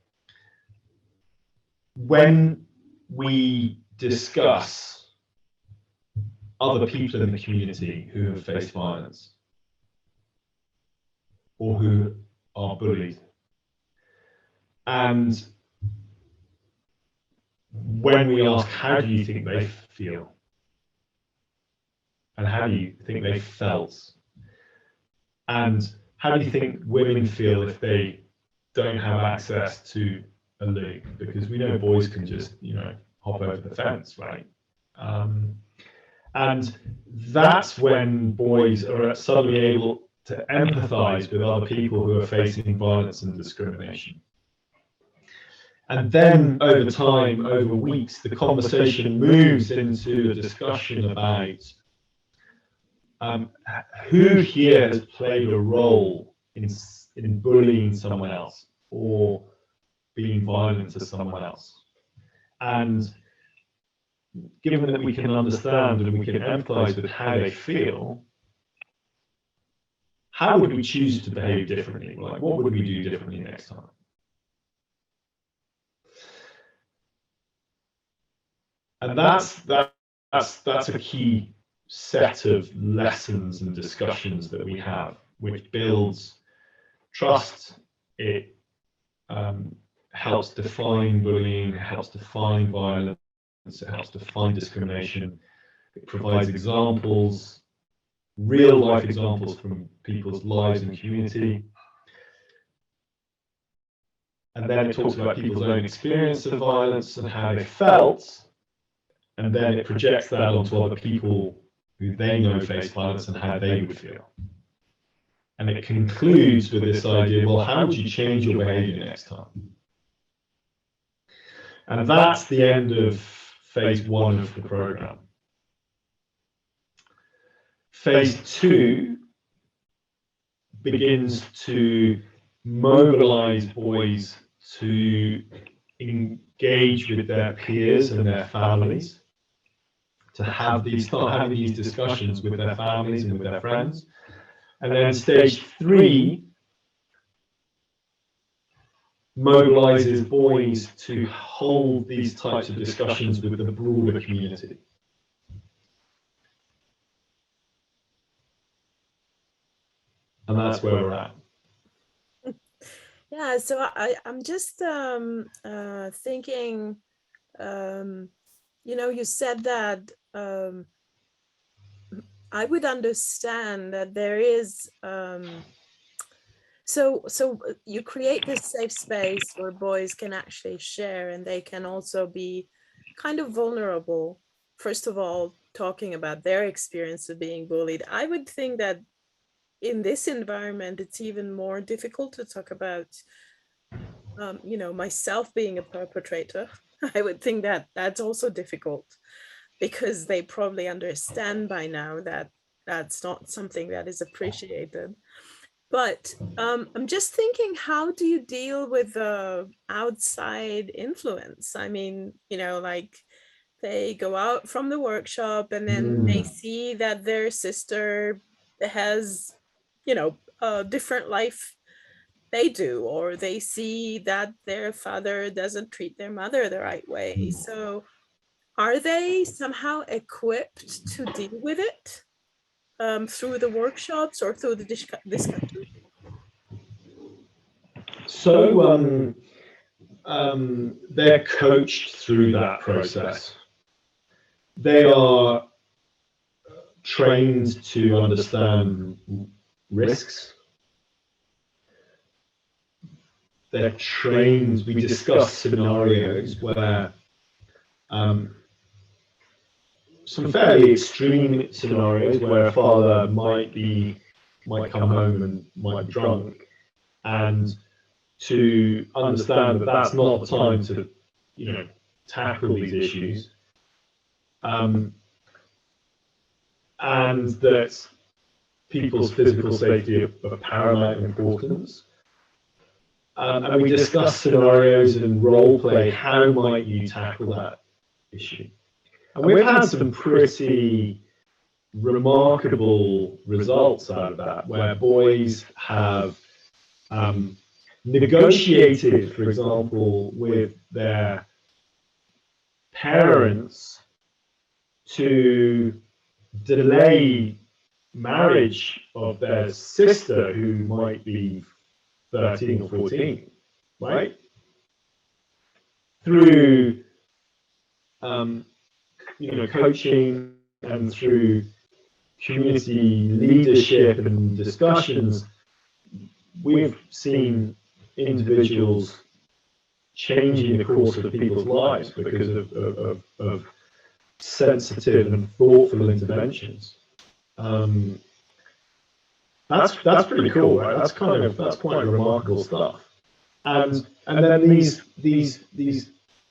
when we discuss other people in the community who have faced violence or who are bullied. And when we ask, how do you think they feel? And how do you think they felt? And how do you think women feel if they don't have access to a loo? Because we know boys can just, you know, hop over the fence, right? And that's when boys are suddenly able to empathize with other people who are facing violence and discrimination. And then over time, over weeks, the conversation moves into a discussion about who here has played a role in bullying someone else or being violent to someone else. And given that we can understand and we can empathize with how they feel, how would we choose to behave differently? Like, what would we do differently next time? And that's a key set of lessons and discussions that we have, which builds trust. It helps define bullying, helps define violence, it helps define discrimination. It provides examples, real life examples from people's lives and community. And then it talks about people's own experience of violence and how they felt. And then it projects that onto other people who they know face violence and how they would feel. And it concludes with this idea, well, how would you change your behavior next time? And that's the end of phase 1 of the program. Phase 2 begins to mobilize boys to engage with their peers and their families, to have start having these discussions with their families and with their friends. And then stage 3 mobilizes boys to hold these types of discussions with the broader community. And that's where we're at. Yeah, so I'm just thinking, you know, you said that I would understand that there is, so you create this safe space where boys can actually share, and they can also be kind of vulnerable. First of all, talking about their experience of being bullied. I would think that in this environment, it's even more difficult to talk about, you know, myself being a perpetrator. I would think that that's also difficult, because they probably understand by now that that's not something that is appreciated. But I'm just thinking, how do you deal with the outside influence? I mean, you know, like They go out from the workshop and then they see that their sister has, you know, a different life they do, or they see that their father doesn't treat their mother the right way. So are they somehow equipped to deal with it through the workshops or through the discussion? So they're coached through that process. They are trained to understand risks. They're trained, we discuss scenarios where some fairly extreme scenarios where a father might come home and might be drunk, and to understand that that's not the time to, you know, tackle these issues, and that people's physical safety are of paramount importance. And we discuss scenarios and role play. How might you tackle that issue? And we've had some pretty remarkable results out of that, where boys have negotiated, for example, with their parents to delay marriage of their sister, who might be 13 or 14, right? Through you know, coaching and through community leadership and discussions, we've seen individuals changing the course of people's lives because of sensitive and thoughtful interventions. That's pretty cool, right? That's quite remarkable stuff. And then these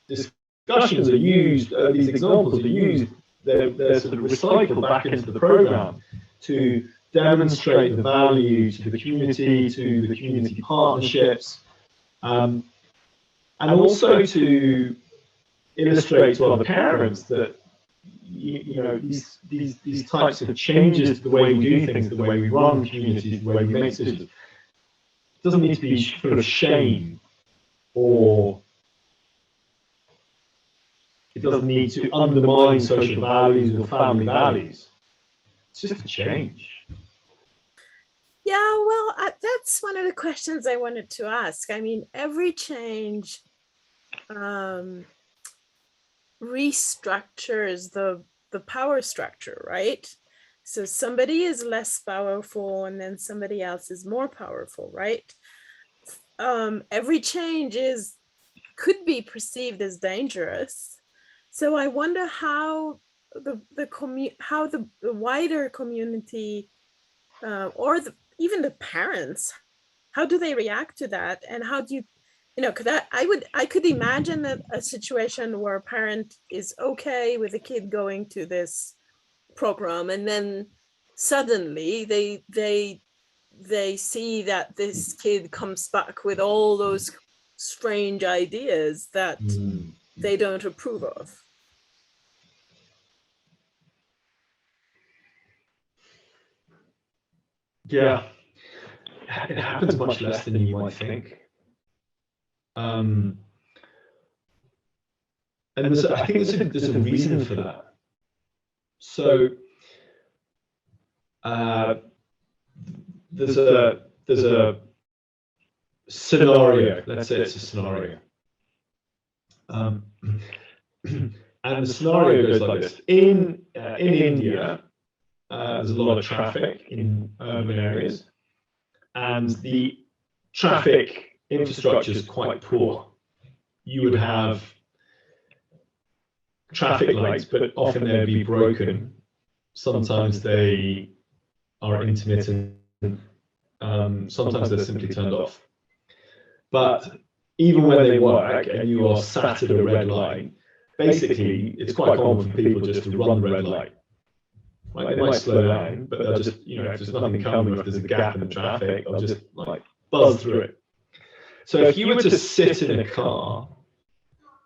discussions are used, these examples are used, they're sort of recycled back into the program to demonstrate the value to the community partnerships, and also to illustrate to other parents that you know, these types of changes to the way we do things, the way we run communities, the way we make decisions, doesn't need to be full of shame, or it doesn't need to undermine social values or family values. It's just a change. Yeah, well, that's one of the questions I wanted to ask. I mean, every change restructures the power structure, right? So somebody is less powerful and then somebody else is more powerful, right? Every change could be perceived as dangerous. So I wonder how the wider community or even the parents, how do they react to that? And how do you know, I could imagine that a situation where a parent is okay with a kid going to this program, and then suddenly they see that this kid comes back with all those strange ideas that they don't approve of. Yeah, it happens much less than you might think. And I think there's a reason for that. So there's a scenario. Let's say it's a scenario, and the scenario goes like this: in India, there's a lot of traffic in urban areas, and the traffic infrastructure is quite poor. You would have traffic lights, but often they'd be broken. Sometimes they are intermittent. Sometimes they're simply turned off. But even when they work and you are sat at a red light, basically it's quite common for people just to run the red light. Right? They might slow down, but they'll just, you know, if there's nothing coming, if there's a gap in the traffic, they'll just like buzz through it. So if you were to sit in a car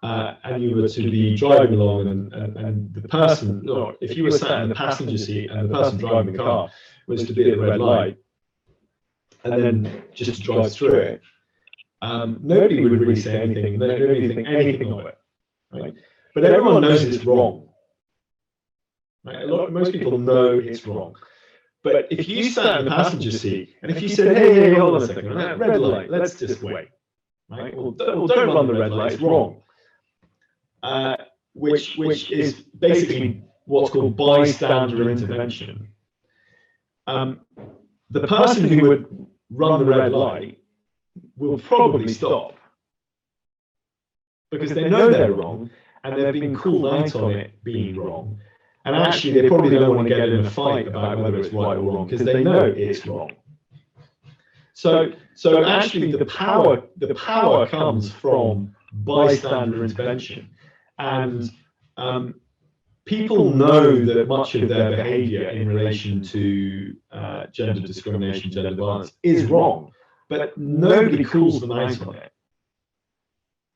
and you were to be driving along, and the person, or if you were sat in the passenger seat and the person driving the car was to be at the red light, and then just to drive through it, nobody would really say anything, nobody would think anything of it, right? But everyone knows it's wrong. Right? Most people know it's wrong. But if you sat in the passenger seat, and if you said, hey, hold on a second, that red light, let's just wait, right? Or don't run the red light, it's wrong. Which is basically what's called bystander intervention. The person who would run the red light will probably stop because they know they're wrong and they've been called out on it being wrong. And actually, they probably don't want to get in a fight about whether it's right or wrong because they know it's wrong. So actually, the power comes from bystander intervention, and people know that much of their behaviour in relation to gender discrimination, gender violence is wrong, but nobody calls them out on it.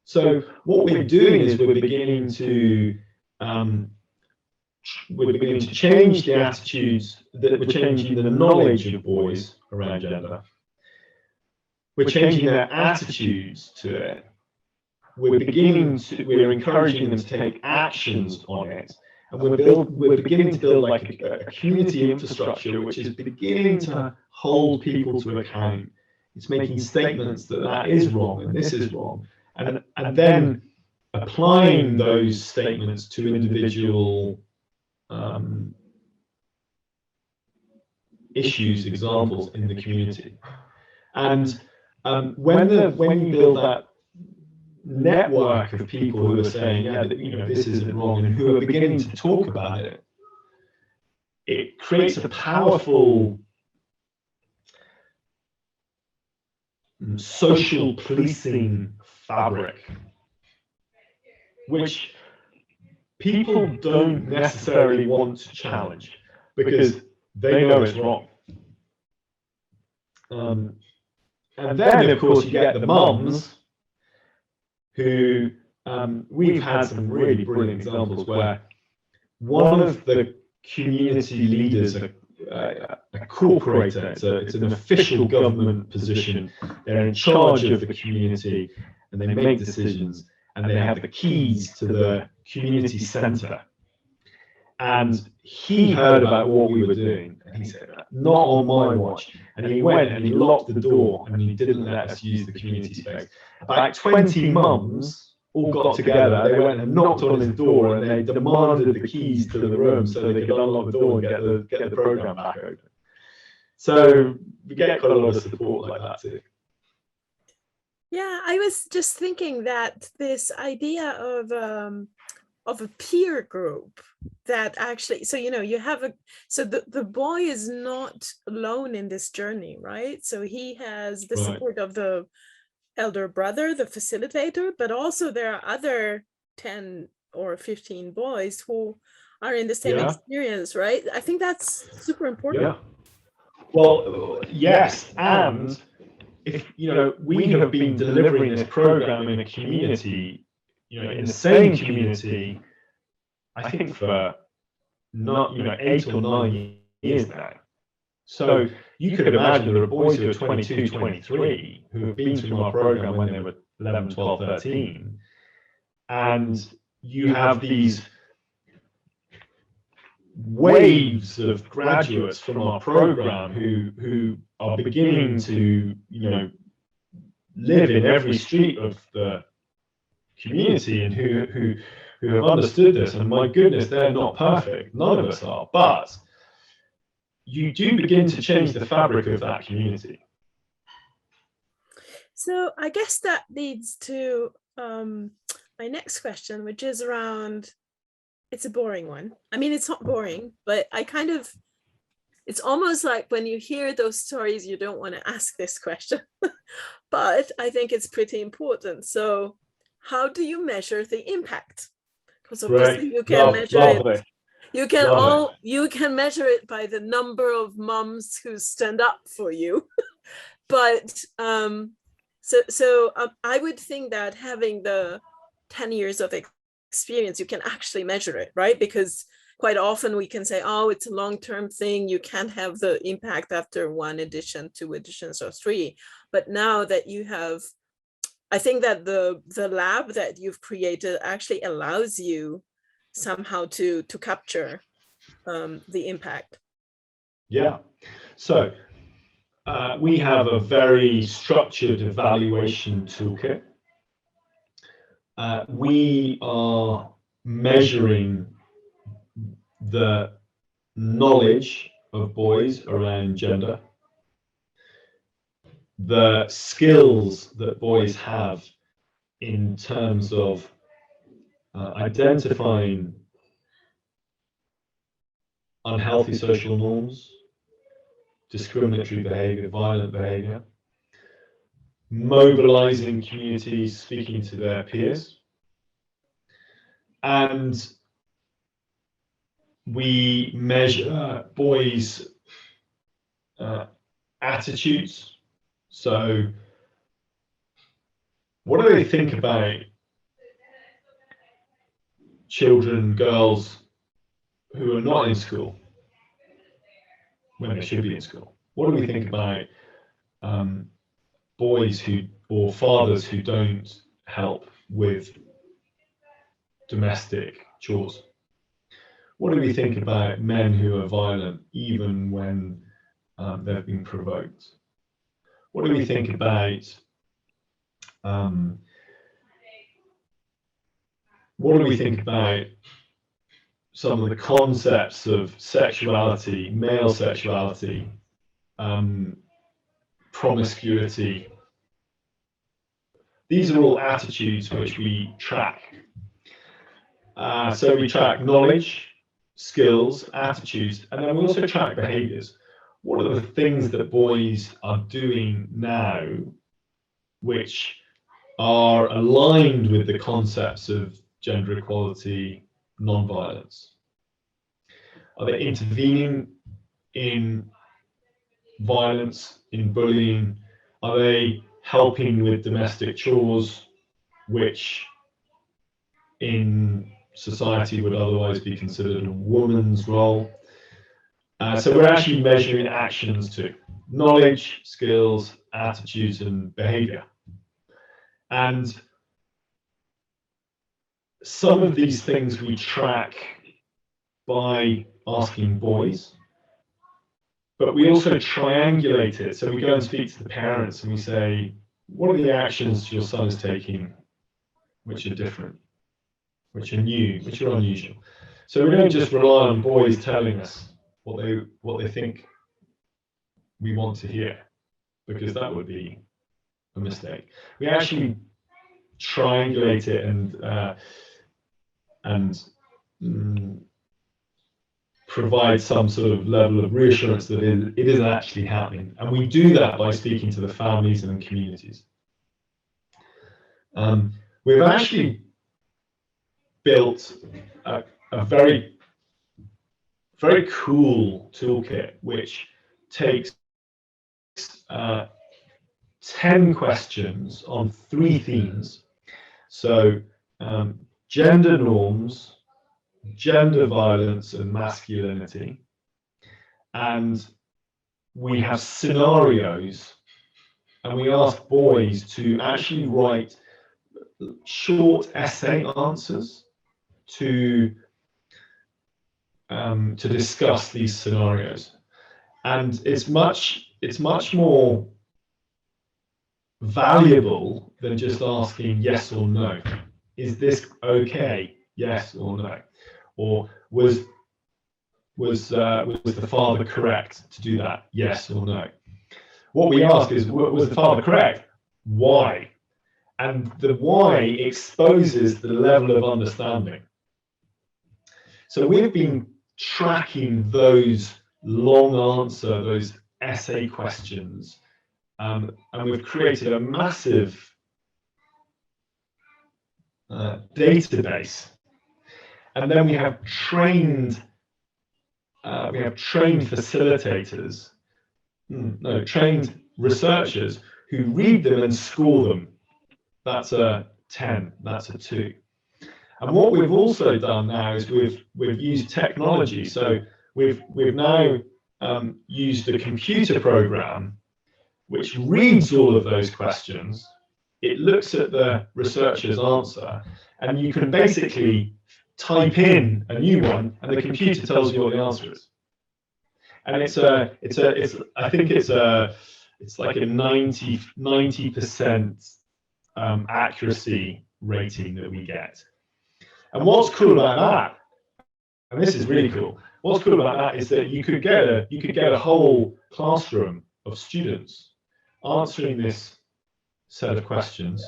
So what we're doing is we're beginning to change the attitudes, that we're changing the knowledge of boys around gender. We're changing their attitudes to it. We're encouraging them to take actions on it. And we're beginning to build like a community infrastructure which is beginning to hold people to account. It's making statements that is wrong and this is wrong. And then applying those statements to individual issues, examples in the community. And when you build that network of people who are saying, yeah, this isn't wrong, and who are beginning to talk about it, it creates a powerful social policing fabric, which people don't necessarily want to challenge because they know it's wrong. And then, of course, you get the mums who, we've had some really brilliant examples where one of the community leaders, a corporator, it's an official government position, they're in charge of the community and they make decisions and they have the keys to the community centre. And he heard about what we were doing and he said, not on my watch. And he went and he locked the door and he didn't let us use the community space. About 20 mums all got together, they went and knocked on his door and they demanded the keys to the room so they could unlock the door and get the programme back open. So we get quite a lot of support like that too. Yeah, I was just thinking that this idea of a peer group that actually, so you have the boy is not alone in this journey, right? So he has the support of the elder brother, the facilitator, but also there are other 10 or 15 boys who are in the same experience, right? I think that's super important. Yeah. Well, yes, and if we have been delivering this program in a community, in the same community, I think for not 8 or 9 years now. So you could imagine there are boys who are 22, 23 who have been through our program when they were 11, 12, 13, and you have these waves of graduates from our program who are beginning to live in every street of the community and who have understood this. And my goodness, they're not perfect, none of us are, but you do begin to change the fabric of that community. So I guess that leads to my next question, which is around, it's a boring one. I mean, it's not boring, but it's almost like when you hear those stories, you don't want to ask this question, but I think it's pretty important. So how do you measure the impact? Because obviously you can measure it. You can measure it by the number of mums who stand up for you, but I would think that having the 10 years of experience, you can actually measure it, right? Because quite often we can say, oh, it's a long-term thing. You can't have the impact after 1 edition, 2 editions, or 3. But now that you have, I think that the lab that you've created actually allows you somehow to capture the impact. Yeah. So we have a very structured evaluation toolkit. We are measuring the knowledge of boys around gender, the skills that boys have in terms of identifying unhealthy social norms, discriminatory behavior, violent behavior, mobilizing communities, speaking to their peers, and we measure boys' attitudes. So what do they think about children, girls who are not in school when they should be in school? What do we think about boys or fathers who don't help with domestic chores? What do we think about men who are violent even when they've been provoked? What do we think about some of the concepts of sexuality, male sexuality, promiscuity? These are all attitudes which we track. So we track knowledge, skills, attitudes, and then we also track behaviors. What are the things that boys are doing now which are aligned with the concepts of gender equality, non-violence? Are they intervening in violence, in bullying? Are they helping with domestic chores, which in society would otherwise be considered a woman's role? So we're actually measuring actions too: knowledge, skills, attitudes, and behavior. And some of these things we track by asking boys, but we also triangulate it. So we go and speak to the parents and we say, what are the actions your son is taking which are different, which are new, which are unusual? So we don't just rely on boys telling us what they think we want to hear, because that would be a mistake. We actually triangulate it and provide some sort of level of reassurance that it is actually happening. And we do that by speaking to the families and the communities. We've actually built a very cool toolkit which takes 10 questions on 3 themes. So gender norms, gender violence, and masculinity. And we have scenarios, and we ask boys to actually write short essay answers to discuss these scenarios. And it's much more valuable than just asking yes or no. Is this okay? Yes or no? Or was the father correct to do that? Yes or no? What we ask is, was the father correct? Why? And the why exposes the level of understanding. So we've been tracking those those essay questions, and we've created a massive database. And then we have trained facilitators, trained researchers who read them and score them. That's a 10, that's a 2. And what we've also done now is we've used technology. So we've now used a computer program which reads all of those questions. It looks at the researcher's answer, and you can basically type in a new one, and the computer tells you what the answer is. And it's like a 90% accuracy rating that we get. And what's cool about that, and this is really cool, what's cool about that is that you could get a whole classroom of students answering this set of questions.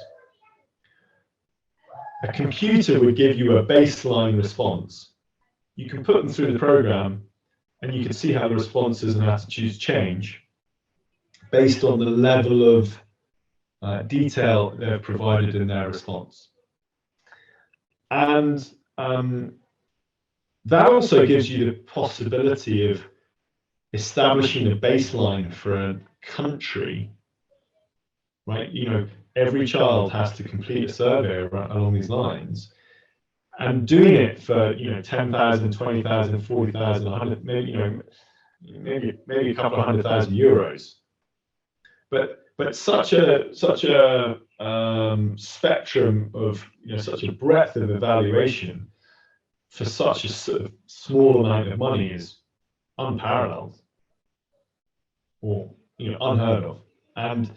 A computer would give you a baseline response. You can put them through the program, and you can see how the responses and attitudes change based on the level of detail they've provided in their response. And that also gives you the possibility of establishing a baseline for a country, right? You know, every child has to complete a survey along these lines, and doing it for 10,000, 20,000, 40,000, 100, maybe maybe a couple of €100,000. But such a spectrum of such a breadth of evaluation for such a sort of small amount of money is unparalleled, or unheard of, and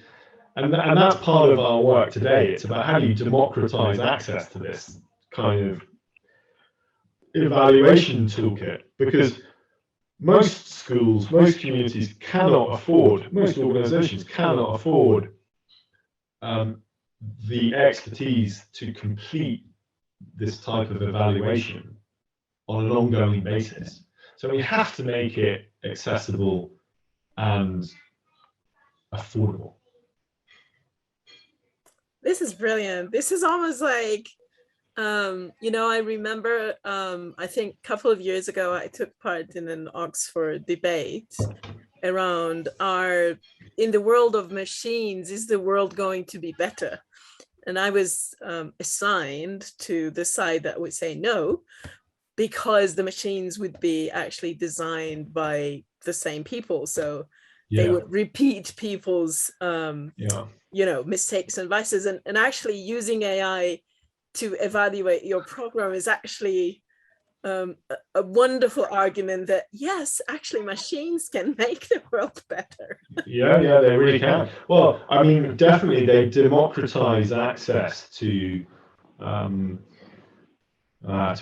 that's part of our work today. It's about how do you democratize access to this kind of evaluation toolkit, because most schools, most communities cannot afford, most organizations cannot afford the expertise to complete this type of evaluation on an ongoing basis. So we have to make it accessible and affordable. This is brilliant. This is almost like, I remember, I think a couple of years ago, I took part in an Oxford debate around in the world of machines, is the world going to be better? And I was assigned to the side that would say no, because the machines would be actually designed by the same people. So they would repeat people's, mistakes and vices, and actually using AI to evaluate your program is actually a wonderful argument that yes, actually machines can make the world better. Yeah, they really can. Well, I mean, definitely they democratize access to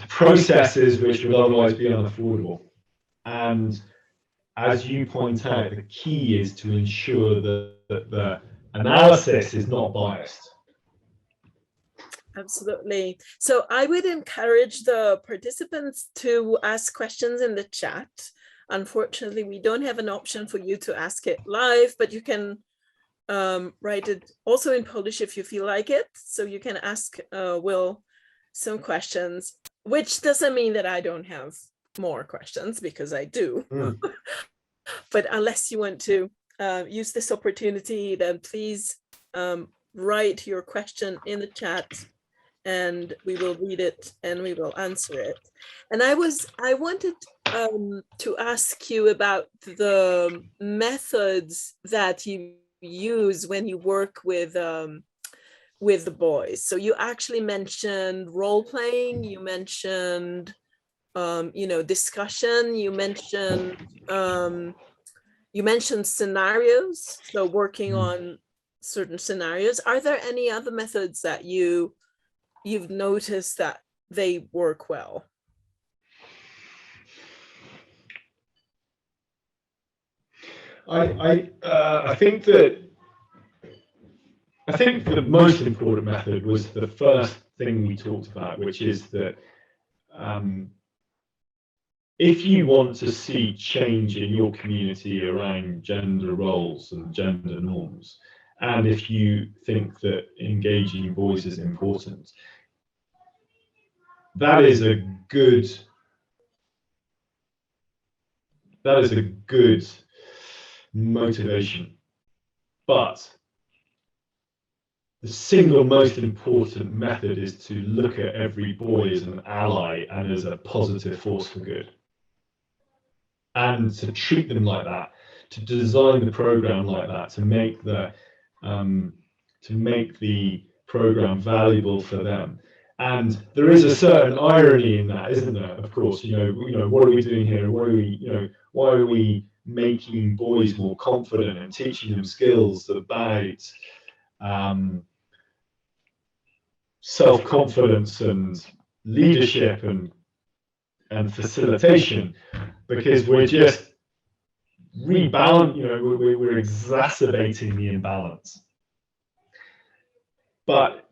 processes which would otherwise be unaffordable. And as you point out, the key is to ensure that the analysis is not biased. Absolutely. So I would encourage the participants to ask questions in the chat. Unfortunately, we don't have an option for you to ask it live, but you can write it also in Polish if you feel like it. So you can ask Will some questions, which doesn't mean that I don't have more questions, because I do. But unless you want to use this opportunity, then please write your question in the chat, and we will read it and we will answer it. And I wanted to ask you about the methods that you use when you work with the boys. So you actually mentioned role playing, you mentioned discussion, you mentioned scenarios, so working on certain scenarios. Are there any other methods that you've noticed that they work well? I think the most important method was the first thing we talked about, which is that if you want to see change in your community around gender roles and gender norms, and if you think that engaging boys is important, that is a good motivation. But the single most important method is to look at every boy as an ally and as a positive force for good, and to treat them like that, to design the program like that, to make the program valuable for them. And there is a certain irony in that, isn't there? Of course, you know, what are we doing here? What are we, why are we making boys more confident and teaching them skills about self-confidence and leadership and facilitation? Because we're just we're exacerbating the imbalance. But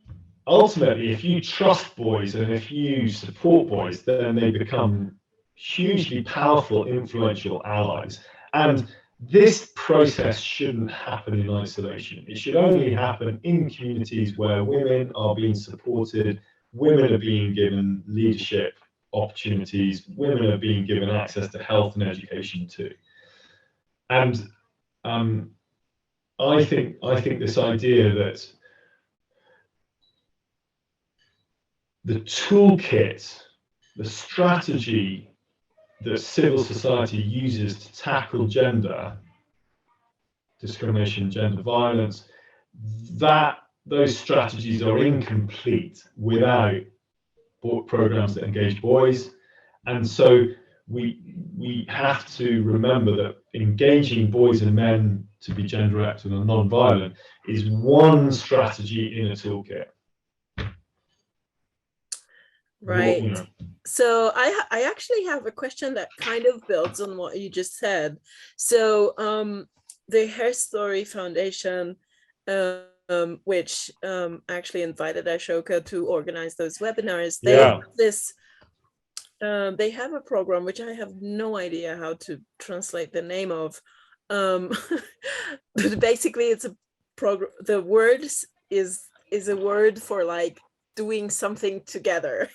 ultimately, if you trust boys and if you support boys, then they become hugely powerful, influential allies. And this process shouldn't happen in isolation. It should only happen in communities where women are being supported, women are being given leadership opportunities, women are being given access to health and education too. And I think this idea that the toolkit, the strategy that civil society uses to tackle gender discrimination, gender violence, those strategies are incomplete without programs that engage boys. And so we have to remember that engaging boys and men to be gender active and non-violent is one strategy in a toolkit. Right. So I actually have a question that kind of builds on what you just said. So the Her Story Foundation, which actually invited Ashoka to organize those webinars, they have this, they have a program which I have no idea how to translate the name of. But basically it's a program, the word is a word for like doing something together,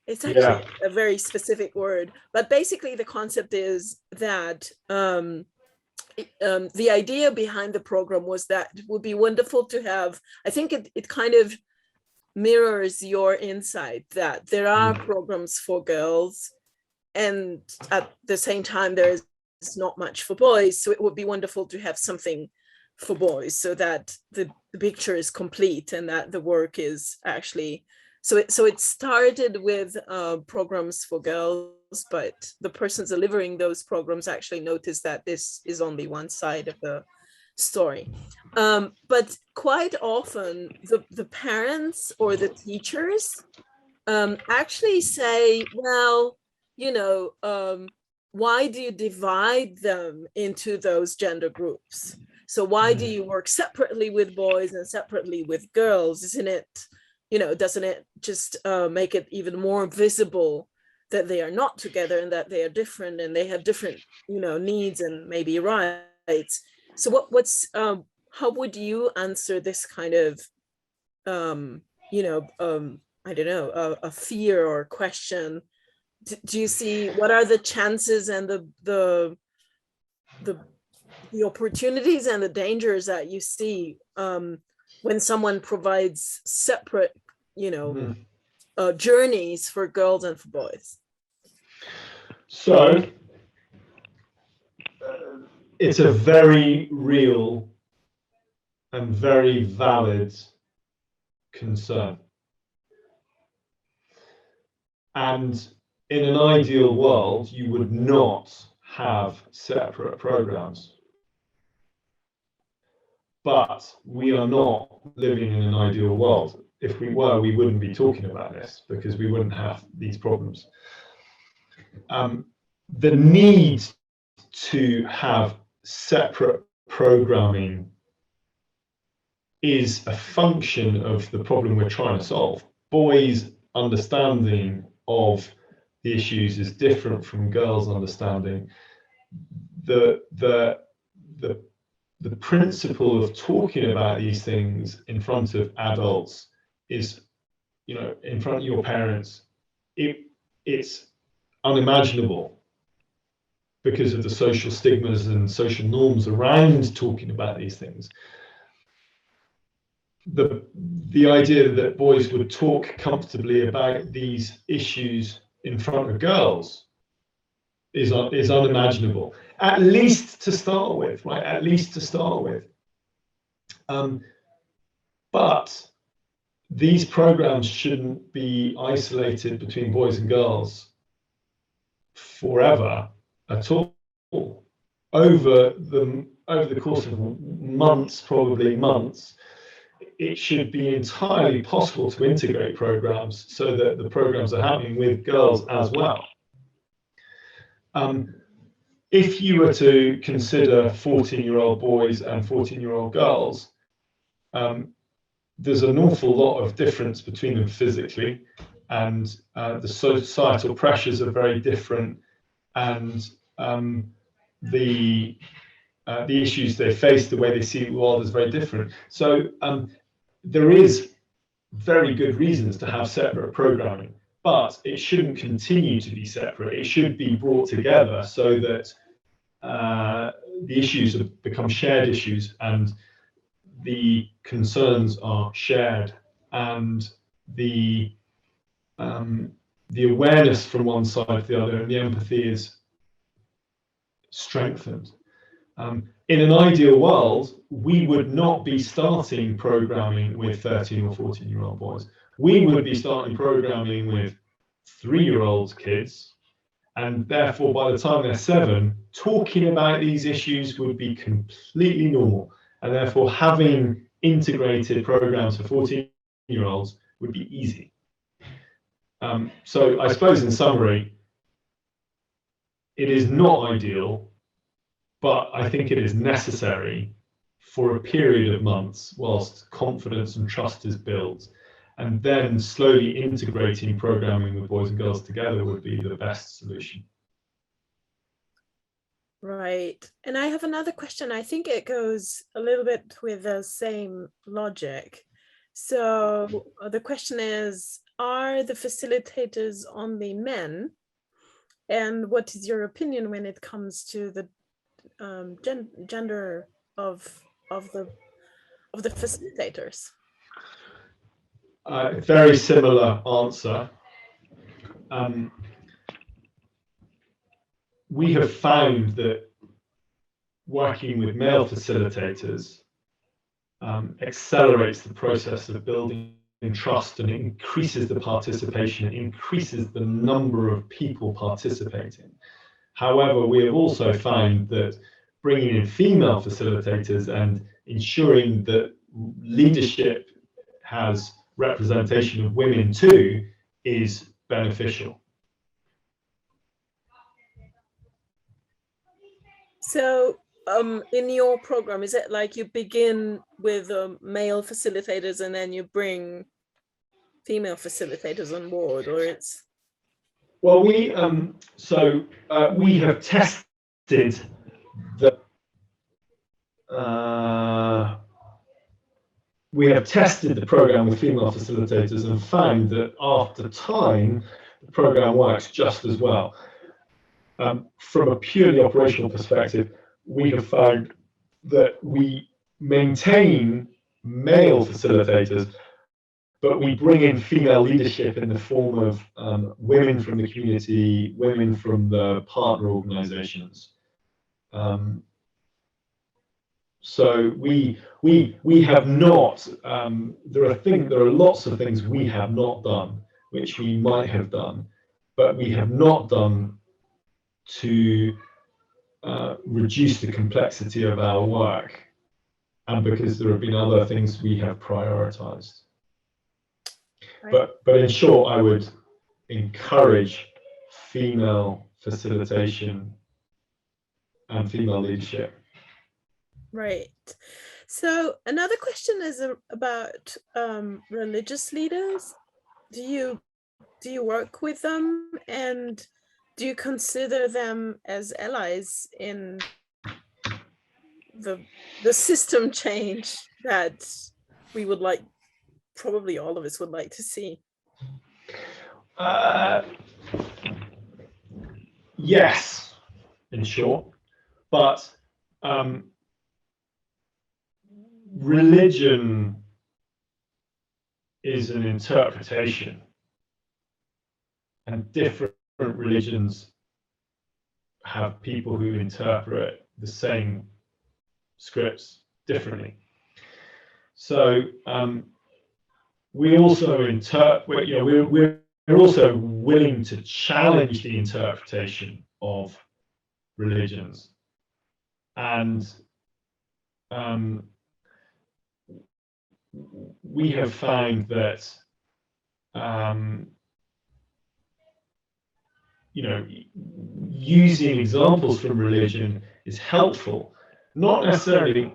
it's actually a very specific word, but basically the concept is that the idea behind the program was that it would be wonderful to have, I think it kind of mirrors your insight that there are programs for girls and at the same time there's not much for boys, so it would be wonderful to have something for boys so that the picture is complete and that the work is actually, so it started with programs for girls, but the persons delivering those programs actually noticed that this is only one side of the story. But quite often the parents or the teachers actually say, well, why do you divide them into those gender groups? So why do you work separately with boys and separately with girls? Isn't it, doesn't it just make it even more visible that they are not together and that they are different and they have different, needs and maybe rights? So what's how would you answer this kind of, I don't know, a fear or question? Do you see, what are the chances and the opportunities and the dangers that you see when someone provides separate, journeys for girls and for boys? So it's a very real and very valid concern. And in an ideal world, you would not have separate programs. But we are not living in an ideal world. If we were, we wouldn't be talking about this because we wouldn't have these problems. The need to have separate programming is a function of the problem we're trying to solve. Boys' understanding of the issues is different from girls' understanding. The principle of talking about these things in front of adults is, in front of your parents, it's unimaginable because of the social stigmas and social norms around talking about these things. the idea that boys would talk comfortably about these issues in front of girls is unimaginable, at least to start with, right? At least to start with. But these programs shouldn't be isolated between boys and girls forever at all. Over the course of months, probably months, it should be entirely possible to integrate programs so that the programs are happening with girls as well. If you were to consider 14-year-old boys and 14-year-old girls, there's an awful lot of difference between them physically, and the societal pressures are very different, and the issues they face, the way they see the world is very different. So there is very good reasons to have separate programming, but it shouldn't continue to be separate. It should be brought together so that the issues have become shared issues, and the concerns are shared, and the awareness from one side to the other and the empathy is strengthened. In an ideal world, we would not be starting programming with 13 or 14-year-old boys. We would be starting programming with 3-year-old kids, and therefore by the time they're 7, talking about these issues would be completely normal, and therefore having integrated programs for 14-year-olds would be easy. So I suppose in summary, it is not ideal, but I think it is necessary for a period of months whilst confidence and trust is built, and then slowly integrating programming with boys and girls together would be the best solution. Right. And I have another question. I think it goes a little bit with the same logic. So the question is, are the facilitators only men? And what is your opinion when it comes to the gender of the facilitators? Very similar answer. We have found that working with male facilitators accelerates the process of building trust, and increases the participation, it increases the number of people participating. However, we have also found that bringing in female facilitators and ensuring that leadership has representation of women too is beneficial. So in your program, is it like you begin with male facilitators and then you bring female facilitators on board, or it's? Well, we have tested the program with female facilitators and found that after time, the program works just as well. From a purely operational perspective, we have found that we maintain male facilitators, but we bring in female leadership in the form of women from the community, women from the partner organizations. So we have not, there are lots of things we have not done, which we might have done, but we have not done to reduce the complexity of our work, and because there have been other things we have prioritized. Right. But in short, I would encourage female facilitation and female leadership. Right. So another question is about religious leaders. Do you work with them, and do you consider them as allies in the system change that we would like, probably all of us would like to see? Yes, in short, but religion is an interpretation, and different religions have people who interpret the same scripts differently. So we also interpret, you know, we're also willing to challenge the interpretation of religions, and we have found that you know, using examples from religion is helpful, not necessarily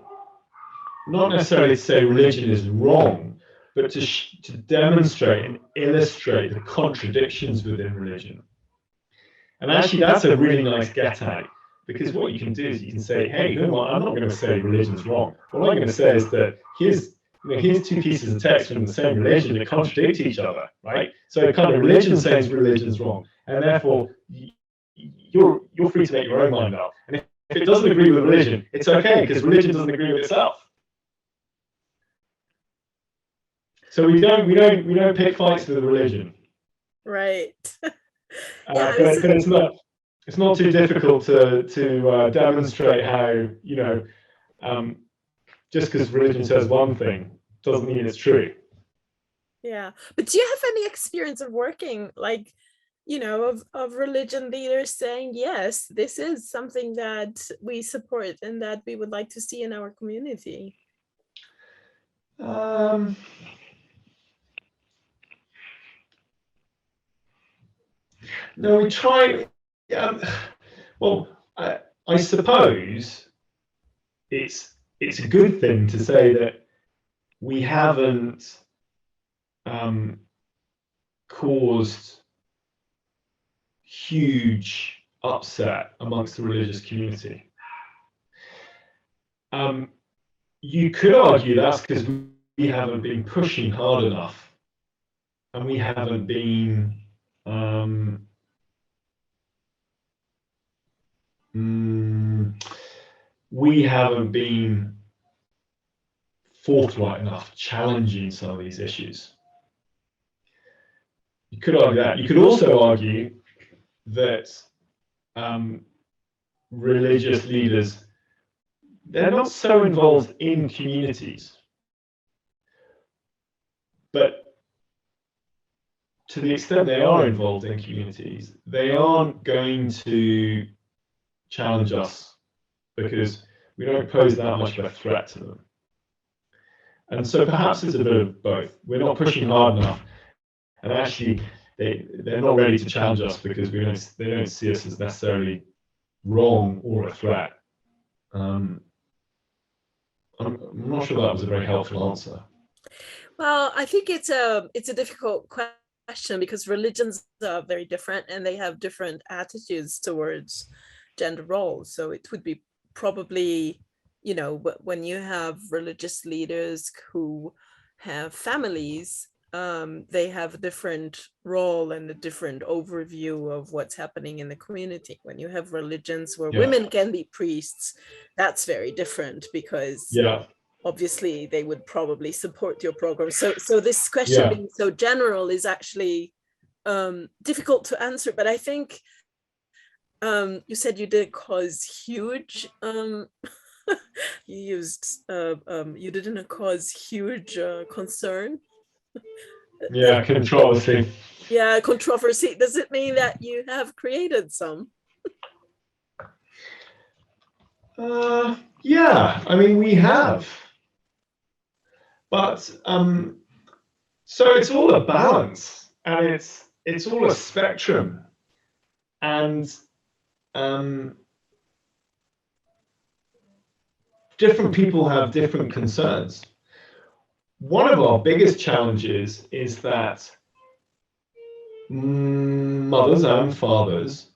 to say religion is wrong, but to demonstrate and illustrate the contradictions within religion. And actually, that's a really nice get out, because what you can do is you can say, hey, I'm not going to say religion's wrong. What I'm going to say is that here's two pieces of text from the same religion that contradict each other, right? So kind of religion says religion's wrong, and therefore you're free to make your own mind up. And if it doesn't agree with religion, it's okay, because religion doesn't agree with itself. So we don't pick fights with religion. Right. But it's not too difficult to demonstrate how, you know, just because religion says one thing doesn't mean it's true. Yeah, but do you have any experience of working, like, you know, of religion leaders saying, yes, this is something that we support and that we would like to see in our community? No, we try. Well, I suppose it's a good thing to say that we haven't caused huge upset amongst the religious community. You could argue that's because we haven't been pushing hard enough, and we haven't been forthright enough challenging some of these issues. You could argue that. You could also argue that religious leaders, they're not so involved in communities, but to the extent they are involved in communities, they aren't going to challenge us because we don't pose that much of a threat to them. And so perhaps it's a bit of both. We're not pushing hard enough, and actually they're not ready to challenge us because they don't see us as necessarily wrong or a threat. I'm not sure that was a very helpful answer. Well, I think it's a difficult question because religions are very different and they have different attitudes towards gender roles. So it would be probably, you know, when you have religious leaders who have families, they have a different role and a different overview of what's happening in the community. When you have religions where women can be priests, that's very different because obviously they would probably support your program. So this question being so general is actually difficult to answer, but I think you said you didn't cause huge you didn't cause huge concern. Controversy. Yeah, controversy. Does it mean that you have created some? Yeah, I mean, we have. But so it's all a balance, and it's all a spectrum, and different people have different concerns. One of our biggest challenges is that mothers and fathers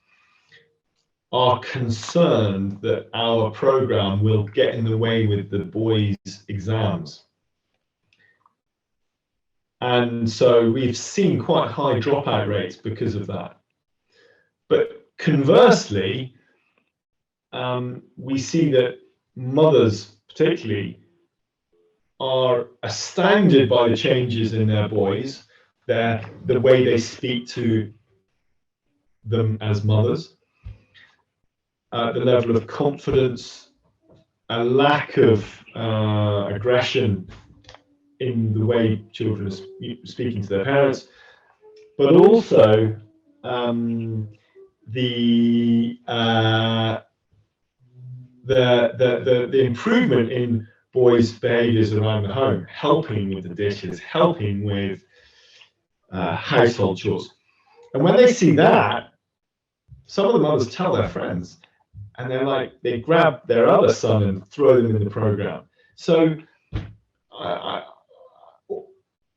are concerned that our program will get in the way with the boys' exams. And so we've seen quite high dropout rates because of that. But conversely, we see that mothers particularly are astounded by the changes in their boys, the way they speak to them as mothers, the level of confidence, a lack of aggression in the way children are speaking to their parents, but also the improvement in boys' behaviours around the home, helping with the dishes, helping with household chores. And when they see that, some of the mothers tell their friends, and they're like, they grab their other son and throw them in the program. So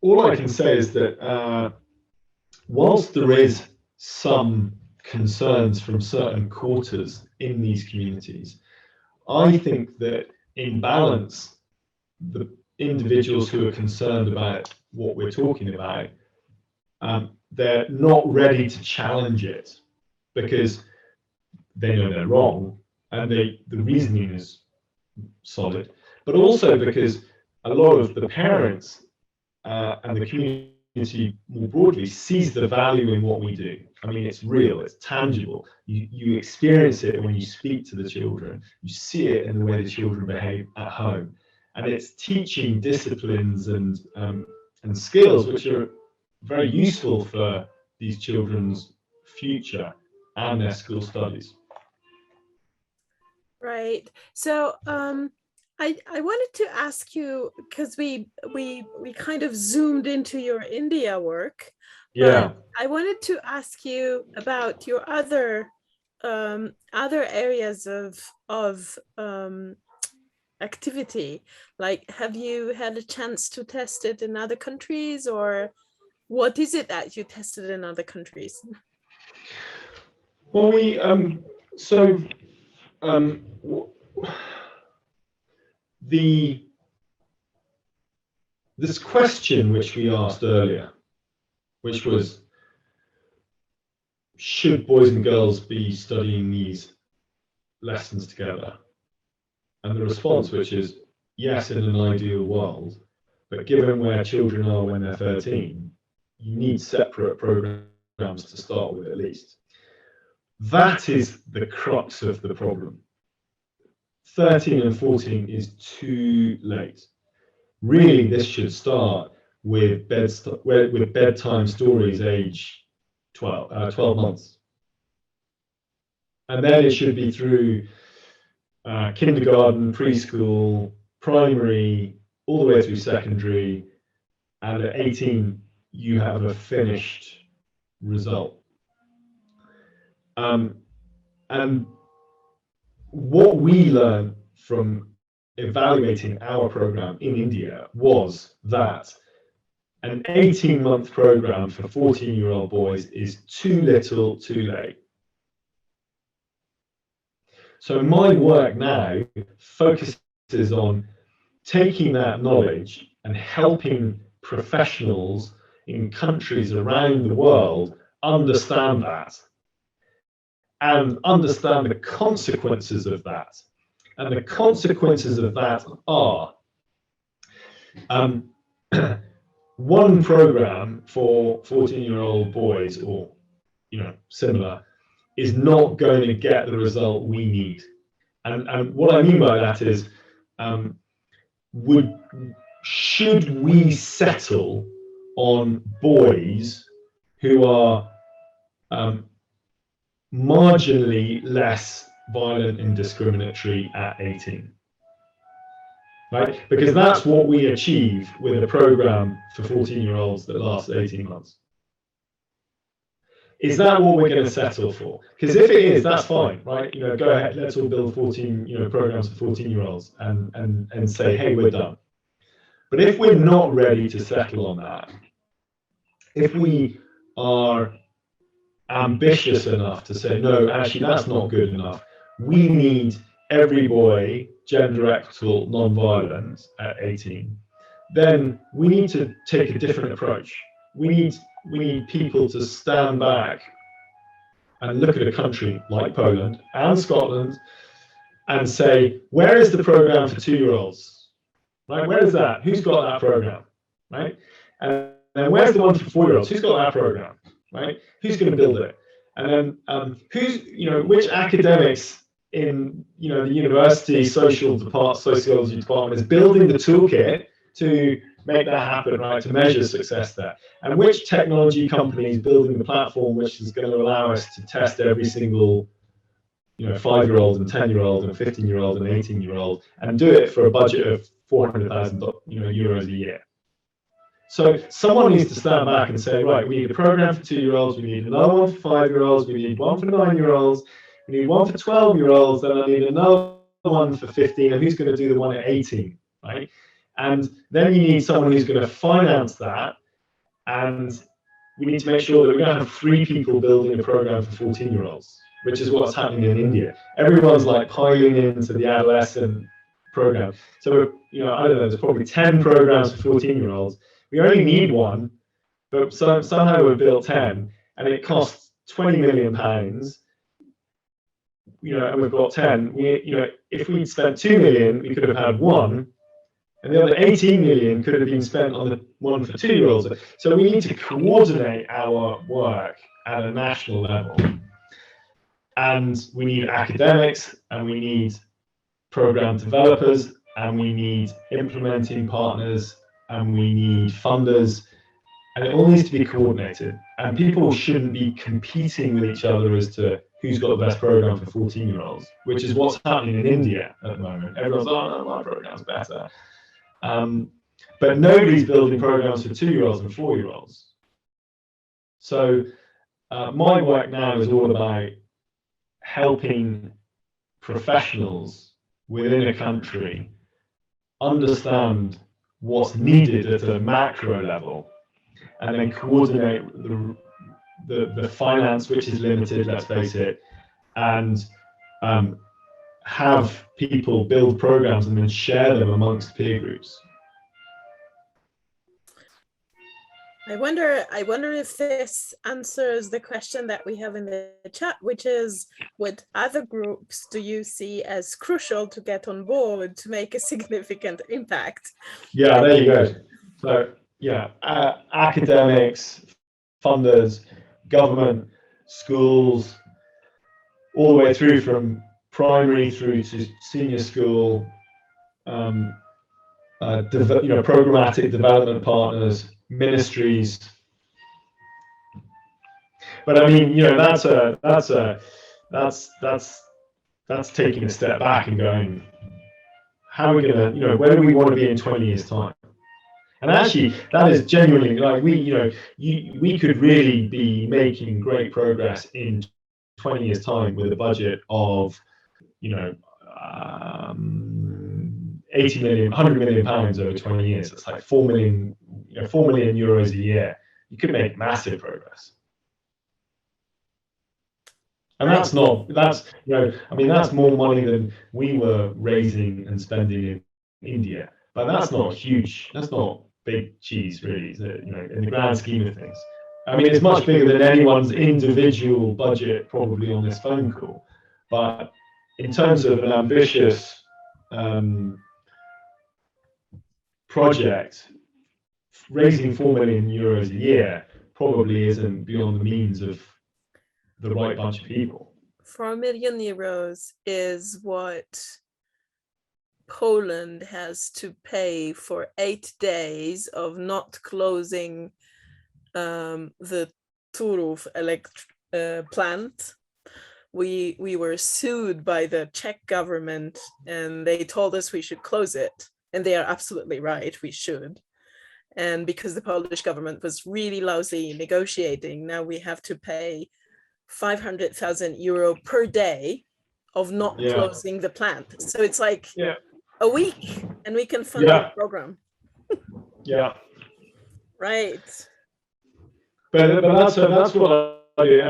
all I can say is that whilst there is some concerns from certain quarters in these communities, I think that in balance, the individuals who are concerned about what we're talking about, they're not ready to challenge it because they know they're wrong and the reasoning is solid, but also because a lot of the parents and the community more broadly sees the value in what we do. I mean, it's real, it's tangible. You experience it when you speak to the children. You see it in the way the children behave at home. And it's teaching disciplines and skills which are very useful for these children's future and their school studies. Right. So I wanted to ask you, because we kind of zoomed into your India work. Yeah. I wanted to ask you about your other areas of activity. Like, have you had a chance to test it in other countries, or what is it that you tested in other countries? Well, this question which we asked earlier, which was, should boys and girls be studying these lessons together? And the response, which is yes, in an ideal world, but given where children are when they're 13, you need separate programs to start with at least. That is the crux of the problem. 13 and 14 is too late. Really, this should start with bedtime stories age 12 months. And then it should be through kindergarten, preschool, primary, all the way through secondary, and at 18, you have a finished result. And what we learned from evaluating our program in India was that an 18-month program for 14-year-old boys is too little, too late. So my work now focuses on taking that knowledge and helping professionals in countries around the world understand that and understand the consequences of that. And the consequences of that are one program for 14-year-old boys or similar is not going to get the result we need. And what I mean by that is, should we settle on boys who are marginally less violent and discriminatory at 18? Right? Because that's what we achieve with a program for 14-year-olds that lasts 18 months. Is that what we're going to settle for? Because if it is, that's fine, right? Go ahead, let's all build 14, programs for 14-year-olds and say, hey, we're done. But if we're not ready to settle on that, if we are ambitious enough to say, no, actually, that's not good enough, we need every boy gender equitable, non-violent at 18, then we need to take a different approach. We need people to stand back and look at a country like Poland and Scotland and say, where is the program for 2-year-olds? right? Where is that? Who's got that program, right? And then where's the one for 4-year-olds? Who's got that program, right? Who's going to build it? And then which academics in, the university sociology department is building the toolkit to make that happen, right? To measure success there. And which technology company is building the platform which is going to allow us to test every single 5-year-old and 10-year-old and 15-year-old and 18-year-old and do it for a budget of 400,000 euros a year. So someone needs to stand back and say, right, we need a program for 2-year-olds, we need another one for 5-year-olds, we need one for 9-year-olds, we need one for 12-year-olds, then I need another one for 15, and who's going to do the one at 18, right? And then you need someone who's going to finance that, and we need to make sure that we don't have 3 people building a program for 14-year-olds, which is what's happening in India. Everyone's like piling into the adolescent program. So, I don't know, there's probably 10 programs for 14-year-olds. We only need one, but somehow we've built 10, and it costs £20 million. And we've got 10. If we'd spent 2 million, we could have had one, and the other 18 million could have been spent on the one for 2-year-olds. So we need to coordinate our work at a national level, and we need academics, and we need program developers, and we need implementing partners, and we need funders, and it all needs to be coordinated. And people shouldn't be competing with each other as to who's got the best program for 14-year-olds, which is what's happening in India at the moment. Everyone's like, oh, no, my program's better. But nobody's building programs for 2-year-olds and 4-year-olds. So my work now is all about helping professionals within a country understand what's needed at a macro level, and then coordinate the finance, which is limited, let's face it, and have people build programs and then share them amongst peer groups. I wonder if this answers the question that we have in the chat, which is, what other groups do you see as crucial to get on board to make a significant impact? Yeah, there you go. So yeah, academics, funders, government, schools, all the way through from primary through to senior school, programmatic development partners, ministries. But I mean, that's taking a step back and going, how are we gonna, where do we want to be in 20 years' time? And actually, that is genuinely, like, we could really be making great progress in 20 years' time with a budget of 80 million, 100 million pounds over 20 years. It's like 4 million euros a year. You could make massive progress. And that's more money than we were raising and spending in India. But that's not huge. That's not big cheese, really, in the grand scheme of things. I mean, it's much bigger than anyone's individual budget probably on this phone call. But in terms of an ambitious project, raising 4 million euros a year probably isn't beyond the means of the right bunch of people. 4 million euros is what Poland has to pay for 8 days of not closing the Turów plant. We were sued by the Czech government, and they told us we should close it. And they are absolutely right, we should. And because the Polish government was really lousy negotiating, now we have to pay 500,000 euro per day of not closing the plant. So it's like a week, and we can fund the program. Yeah. Right. But that's what I do,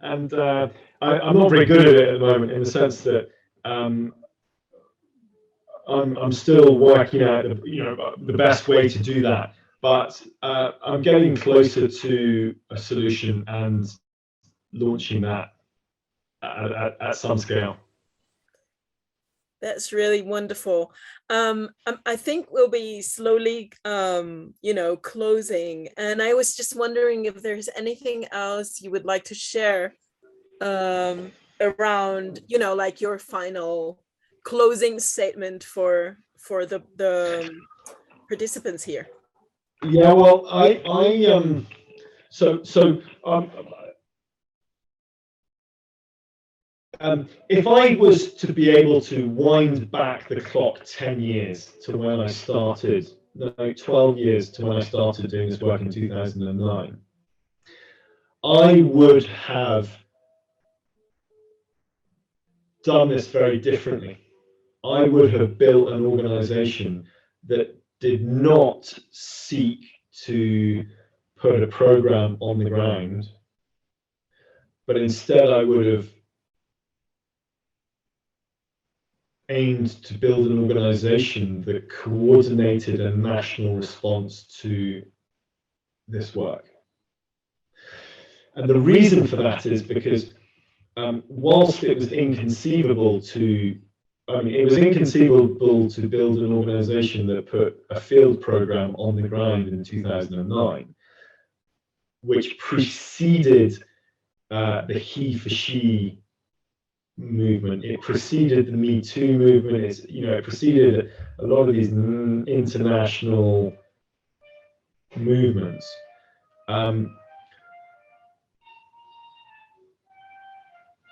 and I'm not very good at it at the moment, in the sense that I'm still working out the best way to do that. But I'm getting closer to a solution and launching that at some scale. That's really wonderful. I think we'll be slowly, closing. And I was just wondering if there's anything else you would like to share around, like your final closing statement for the participants here. Yeah, well, if I was to be able to wind back the clock 10 years to when I started, no, 12 years to when I started doing this work in 2009, I would have done this very differently. I would have built an organization that did not seek to put a program on the ground, but instead I would have aimed to build an organization that coordinated a national response to this work. And the reason for that is because whilst it was inconceivable to build an organization that put a field program on the ground in 2009, which preceded the he for she movement. It preceded the Me Too movement. It preceded a lot of these international movements.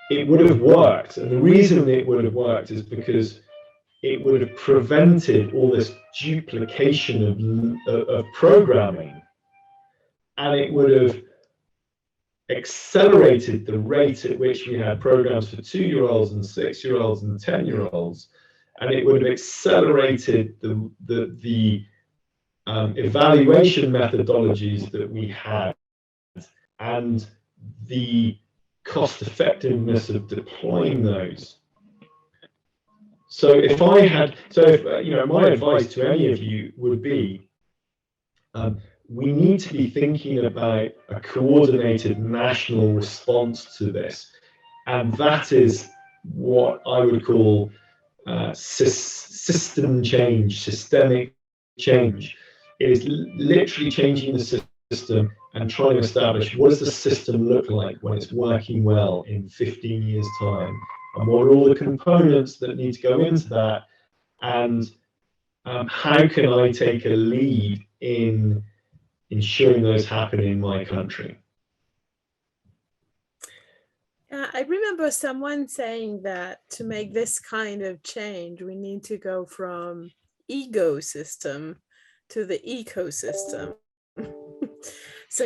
It would have worked, and the reason it would have worked is because it would have prevented all this duplication of programming, and it would have accelerated the rate at which we had programs for 2-year-olds and 6-year-olds and 10-year-olds, and it would have accelerated the evaluation methodologies that we had and the cost effectiveness of deploying those. So my advice to any of you would be, we need to be thinking about a coordinated national response to this. And that is what I would call system change, systemic change. It is literally changing the system and trying to establish what does the system look like when it's working well in 15 years' time, and what are all the components that need to go into that, and how can I take a lead in ensuring those happen in my country. I remember someone saying that to make this kind of change, we need to go from ecosystem to the ecosystem. So,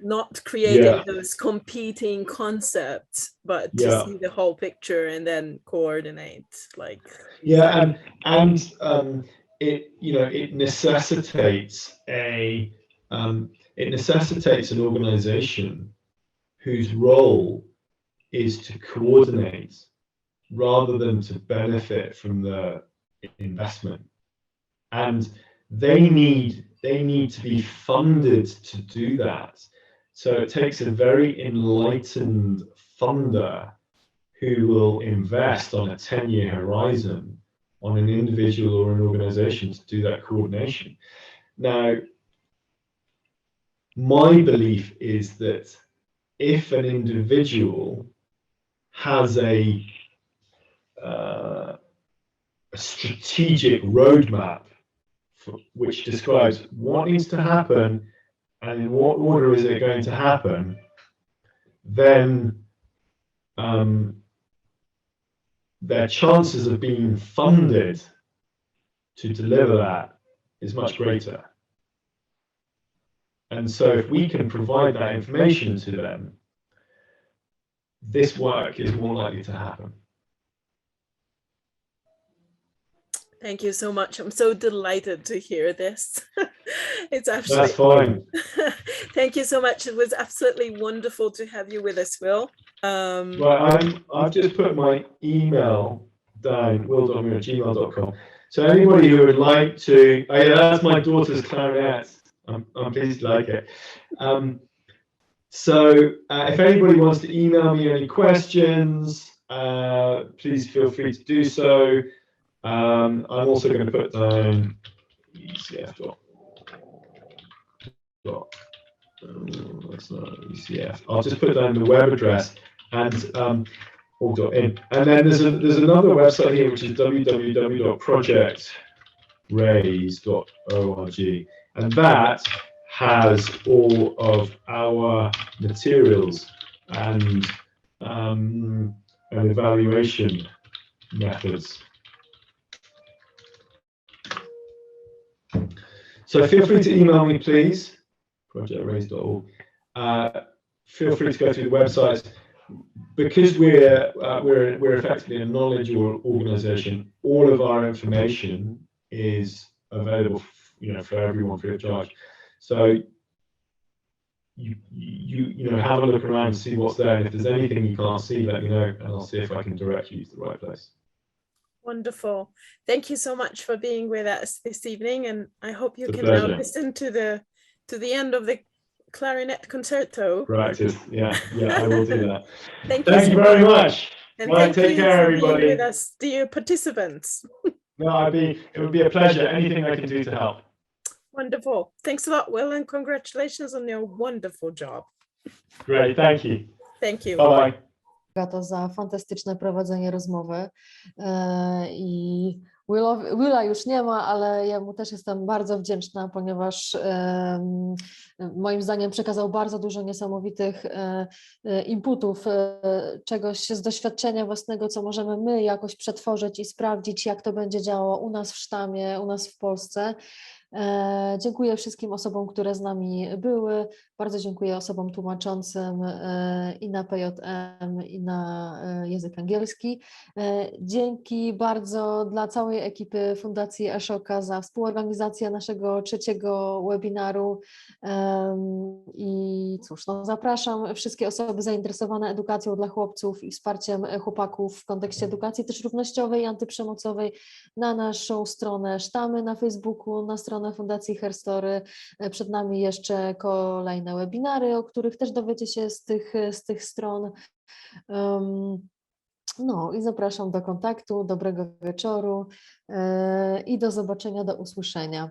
not creating those competing concepts, but to see the whole picture and then coordinate. It necessitates an organization whose role is to coordinate rather than to benefit from the investment, and they need to be funded to do that. So it takes a very enlightened funder who will invest on a 10-year horizon on an individual or an organization to do that coordination. Now, my belief is that if an individual has a strategic roadmap which describes what needs to happen and in what order is it going to happen, then their chances of being funded to deliver that is much greater. And so if we can provide that information to them, this work is more likely to happen. Thank you so much. I'm so delighted to hear this. It's absolutely That's fine. Thank you so much. It was absolutely wonderful to have you with us, Will. Right, I've just put my email down, will.me@gmail.com. So anybody who would like to, that's my daughter's clarinet. I'm pleased you like it. If anybody wants to email me any questions, please feel free to do so. I'm also going to put down ECF that's not ECF. I'll just put down the web address and all.in. And then there's another website here which is www.projectraise.org, and that has all of our materials and evaluation methods. So feel free to email me, please. Projectraise.org. Feel free to go through the websites. Because we're effectively a knowledge organization, all of our information is available, for everyone free of charge. So you know, have a look around and see what's there. And if there's anything you can't see, let me know, and I'll see if I can direct you to the right place. Wonderful. Thank you so much for being with us this evening, and I hope you can now listen to the end of the clarinet concerto. Practice, yeah, I will do that. Thank you very much. And thank you care, for everybody. Being with us, dear participants. No, it would be a pleasure. Anything I can do to help. Wonderful. Thanks a lot, Will, and congratulations on your wonderful job. Great, thank you. Thank you. Bye bye. To za fantastyczne prowadzenie rozmowy i Willa już nie ma, ale ja mu też jestem bardzo wdzięczna, ponieważ moim zdaniem przekazał bardzo dużo niesamowitych inputów, czegoś z doświadczenia własnego, co możemy my jakoś przetworzyć i sprawdzić, jak to będzie działało u nas w Sztamie, u nas w Polsce. Dziękuję wszystkim osobom, które z nami były. Bardzo dziękuję osobom tłumaczącym i na PJM, i na język angielski. Dzięki bardzo dla całej ekipy Fundacji Ashoka za współorganizację naszego trzeciego webinaru. I cóż, zapraszam wszystkie osoby zainteresowane edukacją dla chłopców i wsparciem chłopaków w kontekście edukacji też równościowej i antyprzemocowej na naszą stronę Sztamy na Facebooku, na stronę Fundacji Herstory. Przed nami jeszcze kolejne webinary, o których też dowiecie się z tych stron. No i zapraszam do kontaktu, dobrego wieczoru i do zobaczenia, do usłyszenia.